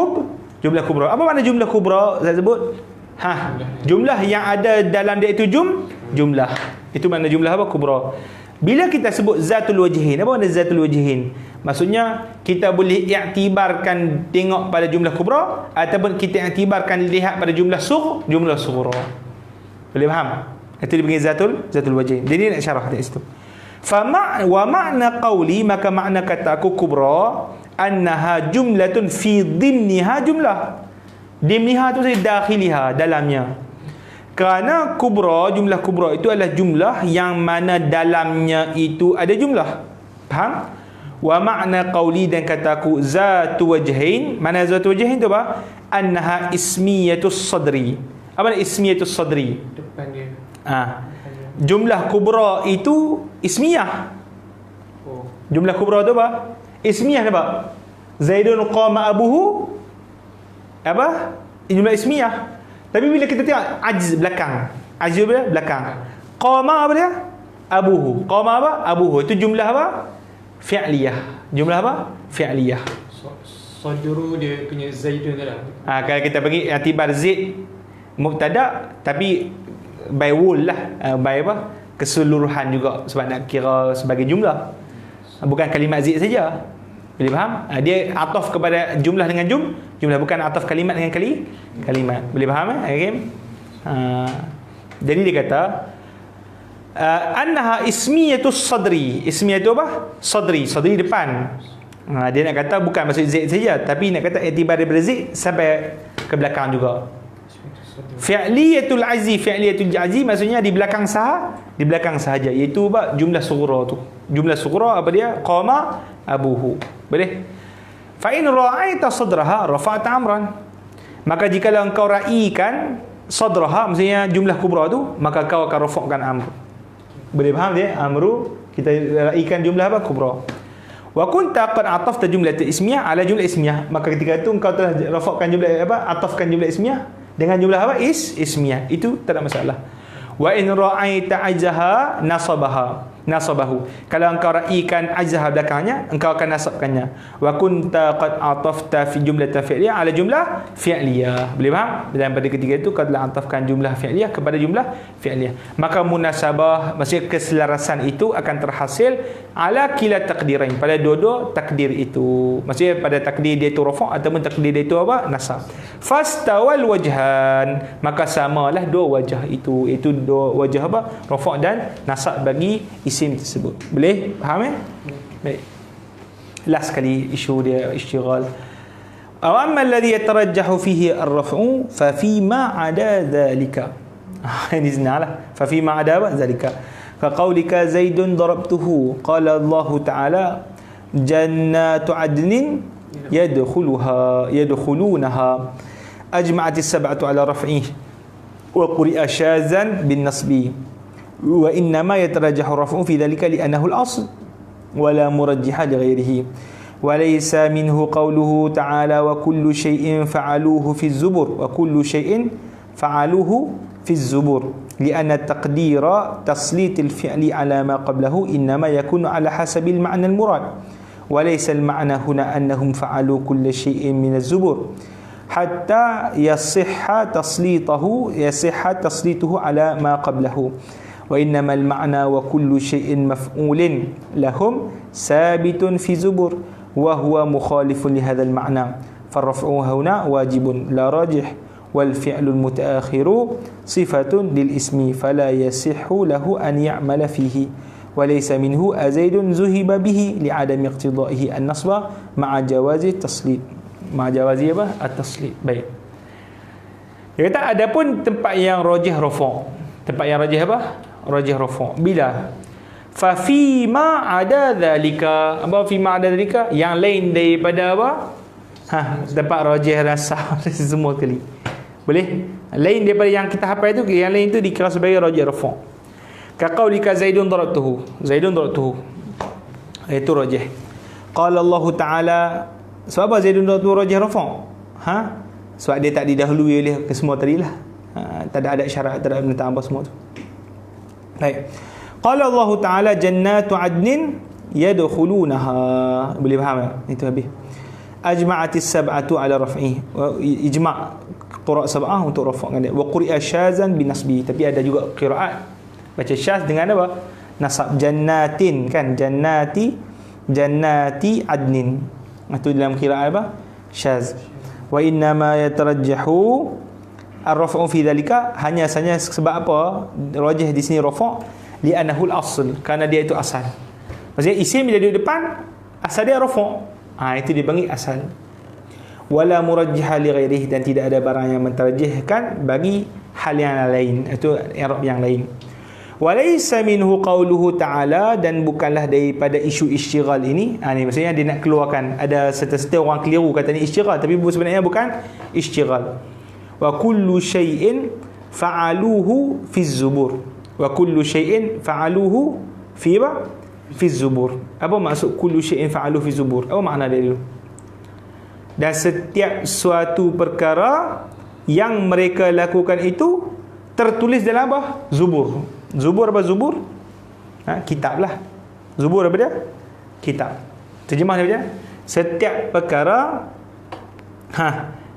[SPEAKER 1] jumlah kubra. Apa makna jumlah kubra? Saya sebut jumlah yang ada dalam dia itu jumlah. Itu makna jumlah apa? Kubra. Bila kita sebut zatul wajhain, apa makna zatul wajhain? Maksudnya kita boleh iktibarkan tengok pada jumlah kubra ataupun kita iktibarkan lihat pada jumlah sughra. Boleh faham? Itu dipanggil zatul wajhain. Jadi nak syarah di situ. Wa ma'na qawli, maka makna kata aku kubra annaha jumlatun fi dhimniha jumlah. Dhimniha tu saya dakhiliha, dalamnya. Kerana kubra, jumlah kubra itu adalah jumlah yang mana dalamnya itu ada jumlah. Faham? Wa ma'na qawli, dan kataku zatu wajhain. Mana zatu wajhain tu apa? Annaha ismiyatus sadri. Apa nak ismiyatus sadri?
[SPEAKER 2] Depan dia.
[SPEAKER 1] Jumlah kubra itu ismiyah. Jumlah kubra tu apa? Ismiyah nampak? Zaidun qama abuhu apa? Jumlah ismiyah. Tapi bila kita tengok ajz belakang. Ajz belakang. Qama apa dia? Abuhu. Qama apa? Abuhu. Itu jumlah apa? Fi'liyah. Jumlah apa? Fi'liyah.
[SPEAKER 2] Sadru dia punya Zaidun dalam.
[SPEAKER 1] Kalau kita bagi i'tibar Zaid mubtada, tapi by whole lah, by apa? Keseluruhan juga, sebab nak kira sebagai jumlah. Bukan kalimat Zaid saja. Boleh faham? Dia ataf kepada jumlah dengan jumlah, bukan ataf kalimat dengan kalimat. Boleh faham okay? Jadi dia kata annaha ismiyatus sadri. Ismiyah tu apa? Sadri depan. Dia nak kata bukan maksud Zaid saja, tapi nak kata iktibar daripada Zaid sampai ke belakang juga. Fi'liyatul azi maksudnya di belakang sahaja, iaitu apa? Jumlah sughra tu. Jumlah sughra apa dia? Qama abuhu. Boleh? Fa in ra'aita sadraha rafa'ta amran. Maka jika engkau raikan sadraha, maksudnya jumlah kubra tu, maka kau akan rafa'kan amr. Boleh faham dia? Amru kita raikan jumlah apa? Kubra. Wa kunta qad atafta jumlah ismiyah ala jumlah ismiyah. Maka ketika itu engkau telah rafa'kan jumlah apa? Atafkan jumlah ismiyah dengan jumlah apa? Ismiyah. Itu tak ada masalah. Wa in ra'aita ajzaha nasabahu. Kalau engkau raikan ajzaha belakangnya, engkau akan nasabkannya. Wa kunta qad atafta fi jumlatin fi'liyah ala jumlah fi'liyah. Boleh faham? Dan pada ketika itu kau telah atafkan jumlah fi'liyah kepada jumlah fi'liyah. Maka munasabah, maksudnya keselarasan itu akan terhasil ala kila taqdirain, pada dua-dua takdir itu. Maksudnya pada takdir dia itu rafa' ataupun takdir dia itu apa? Nasab. Fastawal wajhan, maka samalah dua wajah itu. Itu dua wajah apa? Rafa' dan nasab bagi isim tersebut. Boleh faham baik. Last kali isu dia ishtighal. Aw amma alladhi yatarajjahu fihi ar-raf'u fa fi ma 'ada dhalika. Ini senalah. Fa fi ma 'ada dhalika. Ka qaulika Zaidun darabtuhu. Qala Allah Ta'ala jannatu 'adnin yadkhulunaha. Ajma'at as-sab'atu 'ala raf'ihi wa quri'a shazan bin nasbi. Wa innama yatarajjahu raf'u fi dhalika li'annahu al-asl wa la murajjiha li ghayrihi wa laysa minhu qawluhu ta'ala wa kullu shay'in fa'aluhu fi az-zubur wa kullu shay'in fa'aluhu fi az-zubur li'anna taqdira taslit al-fi'li ala ma qablahu innama yakunu ala hasabi al-ma'na al-murad wa laysa al-ma'na huna annahum fa'alu kull shay'in min az-zubur hatta yasihha taslituhu ala ma qablahu wa innamal ma'na wa kullu shay'in maf'ulin lahum sabitun fi zubur wa huwa mukhalifun li hadzal ma'na farraf'u huna wajibun la rajih wal fi'lul mutaakhiru sifatun lil ismi fala yasihhu lahu an ya'mala fihi wa laysa minhu azaidun zuhiba bihi li adam iqtidaihi an-nasba ma'a jawazi taslit ma'a jawazi apa at-taslit. Baik, dia kata adapun tempat yang rajih rafa', tempat yang rajih apa rajih rafa' bila fa fi ma ada zalika, apa fi ma ada zalika, yang lain daripada apa tempat rajih rasa semua kali boleh, lain daripada yang kita hafal itu, yang lain itu dikira sebagai rajih rafa'. Ka qaulika zaidun darabtuhu, zaidun darabtuhu, itu rajih. Qala Allah Taala, sebab apa zaidun darabtuhu rajih rafa'? Sebab dia tak didahului oleh kesemua tadilah. Tak ada syarat, tak ada penentuan apa semua tu. Baik. Qala Allah Taala jannatu adnin yadkhulunaha. Boleh faham tak? Itu habis. Ajma'atis sab'atu ala raf'i. Ijma' qira' sab'ah untuk rafa'kan dia. Wa quri'a syazan bin nasbi. Tapi ada juga qiraat baca syaz dengan apa? Nasab. Jannatin kan, jannati adnin. Itu dalam qiraat apa? Syaz. Wa inna ma yatarajjahu ar-raf'u fi dhalika, hanya saja sebab apa rajih di sini rafa' li'annahu al-asl, kerana dia itu asal. Maksudnya isim bila duduk depan asal dia rafa', itu dipanggil asal. Wala murajjiha li ghairihi, dan tidak ada barang yang mentarjihkan bagi hal yang lain, itu i'rab yang lain. Walaysa minhu qawluhu ta'ala, dan bukanlah daripada isu isytighal ini. Ni maksudnya dia nak keluarkan, ada serta-serta orang keliru kata ni isytighal, tapi sebenarnya bukan isytighal. Wa kullu syai'in fa'aluhu fi zubur, wa kullu syai'in fa'aluhu fi apa? Fi zubur. Apa maksud kullu syai'in fa'aluhu fi zubur? Apa makna dia dulu? Dan setiap suatu perkara yang mereka lakukan itu tertulis dalam apa? Zubur. Zubur apa zubur? Kitab lah. Zubur apa dia? Kitab. Terjemah dia macam setiap perkara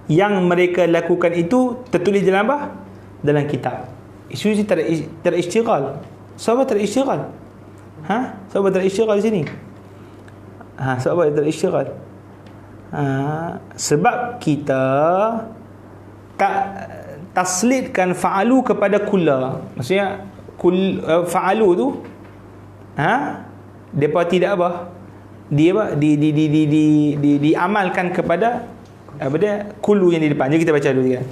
[SPEAKER 1] yang mereka lakukan itu tertulis dalam apa? Dalam kitab. Isu ini tak ada isytighal. Sebab tak ada isytighal? Sebab tak ada isytighal di sini? Sebab tak ada isytighal? Sebab kita tak taslitkan fa'alu kepada kulla. Maksudnya fa'alu tu depa tidak apa? Dia apa? Diamalkan kepada apa dia? Kullu yang di depan. Jadi kita baca dulu kan.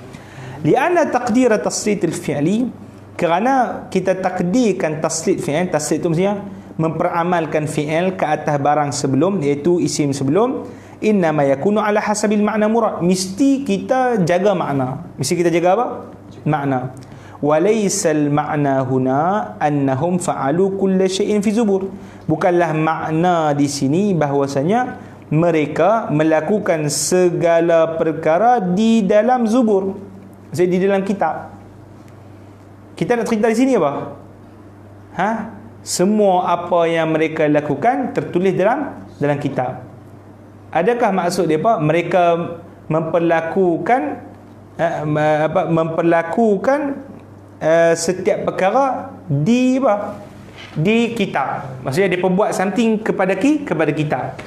[SPEAKER 1] Li'anna taqdir taslit al-fi'li, kerana kita takdirkan taslit fi'il. Taslit tu maksudnya memperamalkan fi'il ke atas barang sebelum, iaitu isim sebelum. Innama yakunu ala hasabil ma'na murad, mesti kita jaga makna, mesti kita jaga apa? Makna. Walaysal ma'na huna annahum fa'alu kulla syai'in fi zubur, bukanlah makna di sini bahwasanya mereka melakukan segala perkara di dalam zubur, maksudnya di dalam kitab. Kita nak cerita di sini apa? Semua apa yang mereka lakukan tertulis dalam kitab. Adakah maksud dia apa? Mereka memperlakukan setiap perkara di apa? Di kitab. Maksudnya dia perbuat something kepada kitab.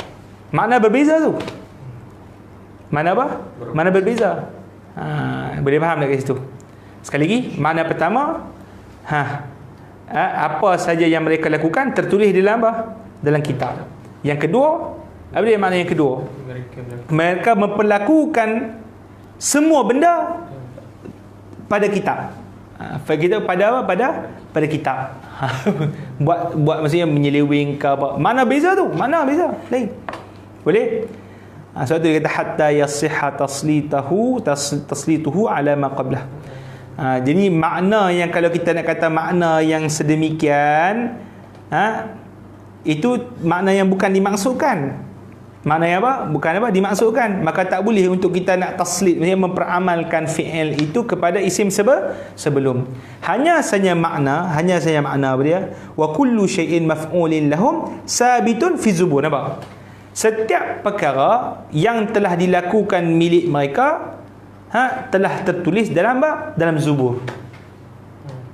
[SPEAKER 1] Makna berbeza tu. Mana apa? Mana berbeza. Boleh faham tak kat situ? Sekali lagi, makna pertama, apa saja yang mereka lakukan tertulis dalam apa? Dalam kitab. Yang kedua, apa dia makna yang kedua? Mereka memperlakukan semua benda pada kitab. Kita pada apa? Pada kitab. buat maksudnya menyeleweng ke apa? Mana beza tu? Mana beza? Lain. Boleh? Sebab tu dia kata hatta yasihha taslituhu ala ma qablah. Jadi makna yang kalau kita nak kata makna yang sedemikian, itu makna yang bukan dimaksudkan. Makna yang apa? Bukan apa? Dimaksudkan. Maka tak boleh untuk kita nak taslit, maksudnya memperamalkan fi'il itu kepada isim sebelum. Hanya saja makna apa dia? Wa kullu syai'in maf'ulin lahum sabitun fi zubur. Nampak? Setiap perkara yang telah dilakukan milik mereka telah tertulis dalam apa? Dalam zubur.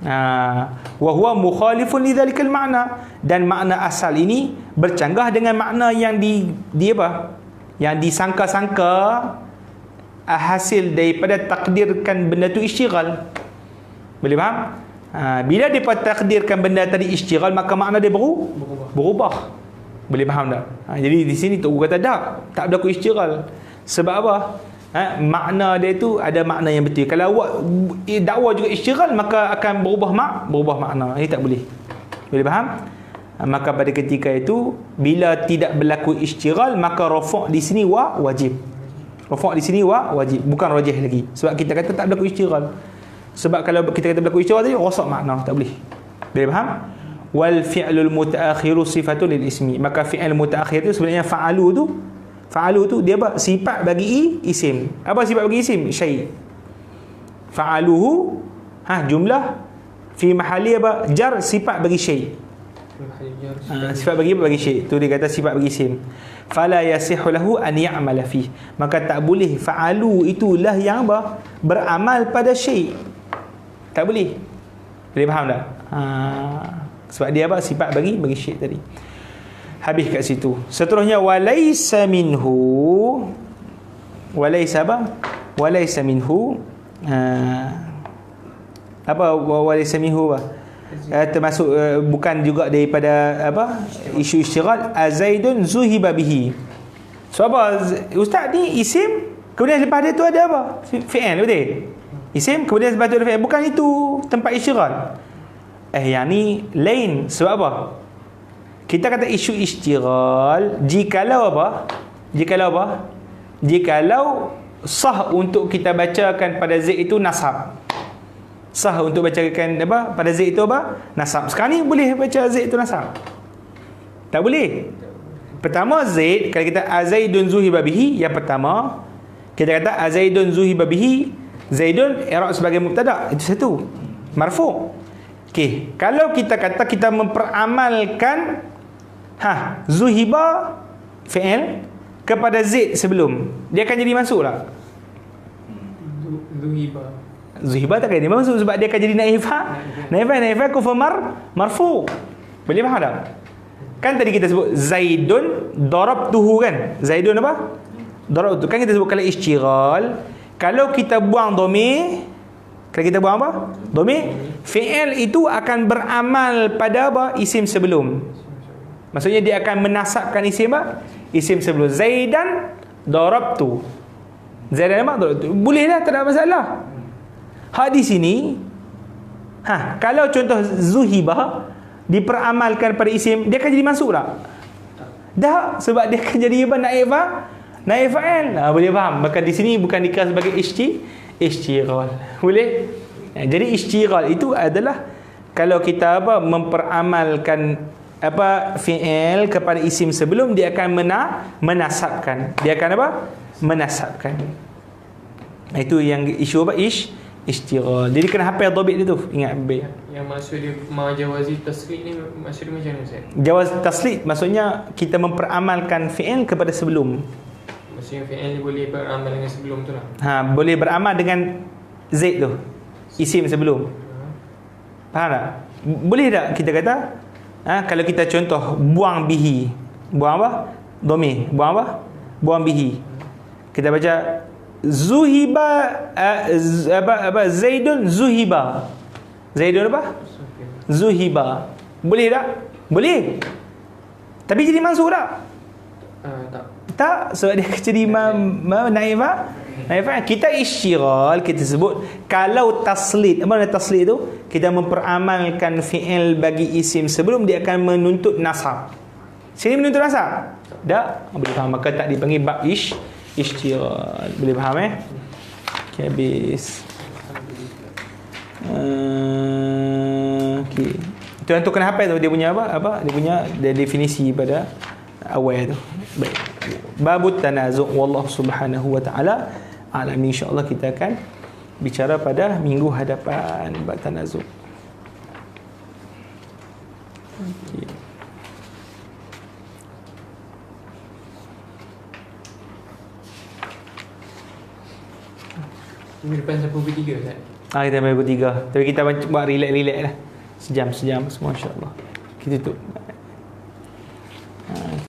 [SPEAKER 1] Wa huwa mukhalifun lidzalikal makna, dan makna asal ini bercanggah dengan makna yang di apa? Yang disangka-sangka hasil daripada takdirkan benda tu isytighal. Boleh faham? Bila dia takdirkan benda tadi isytighal, maka makna dia berubah. Boleh faham tak? Jadi di sini Tok Guru kata tak berlaku isytighal. Sebab apa? Makna dia tu ada makna yang betul. Kalau awak dakwa juga isytighal, maka akan berubah makna. Ini tak boleh. Boleh faham? Maka pada ketika itu, bila tidak berlaku isytighal, maka rafa' di sini wajib. Rafa' di sini wajib, bukan rajih lagi. Sebab kita kata tak berlaku isytighal. Sebab kalau kita kata berlaku isytighal tadi, rosak makna, tak boleh. Boleh faham? Wal fi'lul mutaakhiru sifatun lil ismi. Maka fi'il mutaakhir tu sebenarnya fa'alu tu dia apa? Sifat bagi isim. Apa sifat bagi isim? Syai'. Fa'aluhu jumlah fi mahalli apa? Jar, sifat bagi syai'. Sifat bagi syai'. Tu dia kata sifat bagi isim. Fala yasihu lahu an ya'mala fi. Maka tak boleh fa'alu itulah yang apa? Beramal pada syai'. Tak boleh. Boleh faham tak? Sebab dia apa? Sifat bagi syai' tadi. Habis kat situ. Seterusnya walaysa minhu. Walaysa apa? Walaysa minhu. Apa walaysa minhu apa? Termasuk bukan juga daripada apa? Isu isytighal. Zaidun zuhiba bihi. So apa? Ustaz ni isim, kemudian lepas dia tu ada apa? Fi'il, betul? Isim, kemudian lepas tu ada fi'il. Bukan itu tempat isytighal. Yang ni lain. Sebab apa? Kita kata isu isytighal jikalau apa? Jikalau sah untuk kita bacakan pada Z itu nasab. Sah untuk bacakan apa? Pada Z itu apa? Nasab. Sekarang ni boleh baca Z itu nasab? Tak boleh. Pertama Z, kalau kita Azaidun zuhiba bihi, yang pertama kita kata Azaidun zuhiba bihi, Zaidun i'rab sebagai mubtada, itu satu. Marfu'. Okey, kalau kita kata kita memperamalkan zuhiba fi'il kepada Z sebelum, dia akan jadi masuk tak? Zuhiba tak akan jadi masuk sebab dia akan jadi naifah kufur marfu'. Boleh faham tak? Kan tadi kita sebut Zaidun darabtuhu kan? Zaidun apa? Darabtu. Kan kita sebut kalau isytighal, kalau kita buang dhamir, kalau kita buang apa? Dhamir, fi'il itu akan beramal pada apa? Isim sebelum. Maksudnya dia akan menasabkan isim apa? Isim sebelum. Zaidan darabtu. Zaidan apa? Darabtu. Bolehlah, tak ada masalah. Di sini kalau contoh zuhibah diperamalkan pada isim, dia akan jadi masuk tak? Dah, sebab dia akan jadi apa? Naib fa'il. Boleh faham? Maka di sini bukan dikira sebagai isytighal. Boleh? Jadi isytighal itu adalah kalau kita apa? Memperamalkan apa? Fi'il kepada isim sebelum, dia akan menasabkan. Dia akan apa? Menasabkan. Itu yang isu apa? Isytighal. Jadi kena hafal dhabit dia tu. Ingat baik.
[SPEAKER 2] Yang maksud dia majawazi tasrid ni maksud dia macam mana Ustaz?
[SPEAKER 1] Jawaz tasrid maksudnya kita memperamalkan fi'il kepada sebelum.
[SPEAKER 2] Maksudnya fi'il boleh beramal dengan sebelum tu lah.
[SPEAKER 1] Boleh beramal dengan Z tu. Isim sebelum. Faham tak? Boleh tak kita kata kalau kita contoh buang bihi. Buang apa? Dhamir. Buang apa? Buang bihi. Kita baca zuhiba Zaidun zuhiba. Zaidun apa? Zuhiba. Boleh tak? Boleh. Tapi jadi masuk tak? Tak, sebab dia jadi naifah. Kita isytighal, kita sebut kalau taslid. Apa makna taslid tu? Kita memperamalkan fi'il bagi isim sebelum, dia akan menuntut nasab. Sini menuntut nasab? Tak? Boleh faham. Maka tak dipanggil bab isytighal. Boleh faham Okay, habis. Okay. Itu yang tu kena hafal tu, dia punya apa? Dia punya definisi pada awal tu. Baik. Babut tanazu' wallahu subhanahu wa ta'ala alam. InsyaAllah kita akan bicara pada minggu hadapan bab tanazu'. Okay.
[SPEAKER 2] Minggu depan sampai pukul 3 Ustaz.
[SPEAKER 1] Kita main pukul 3. Tapi kita buat relax-relax lah. Sejam semua insya-Allah. Kita tutup.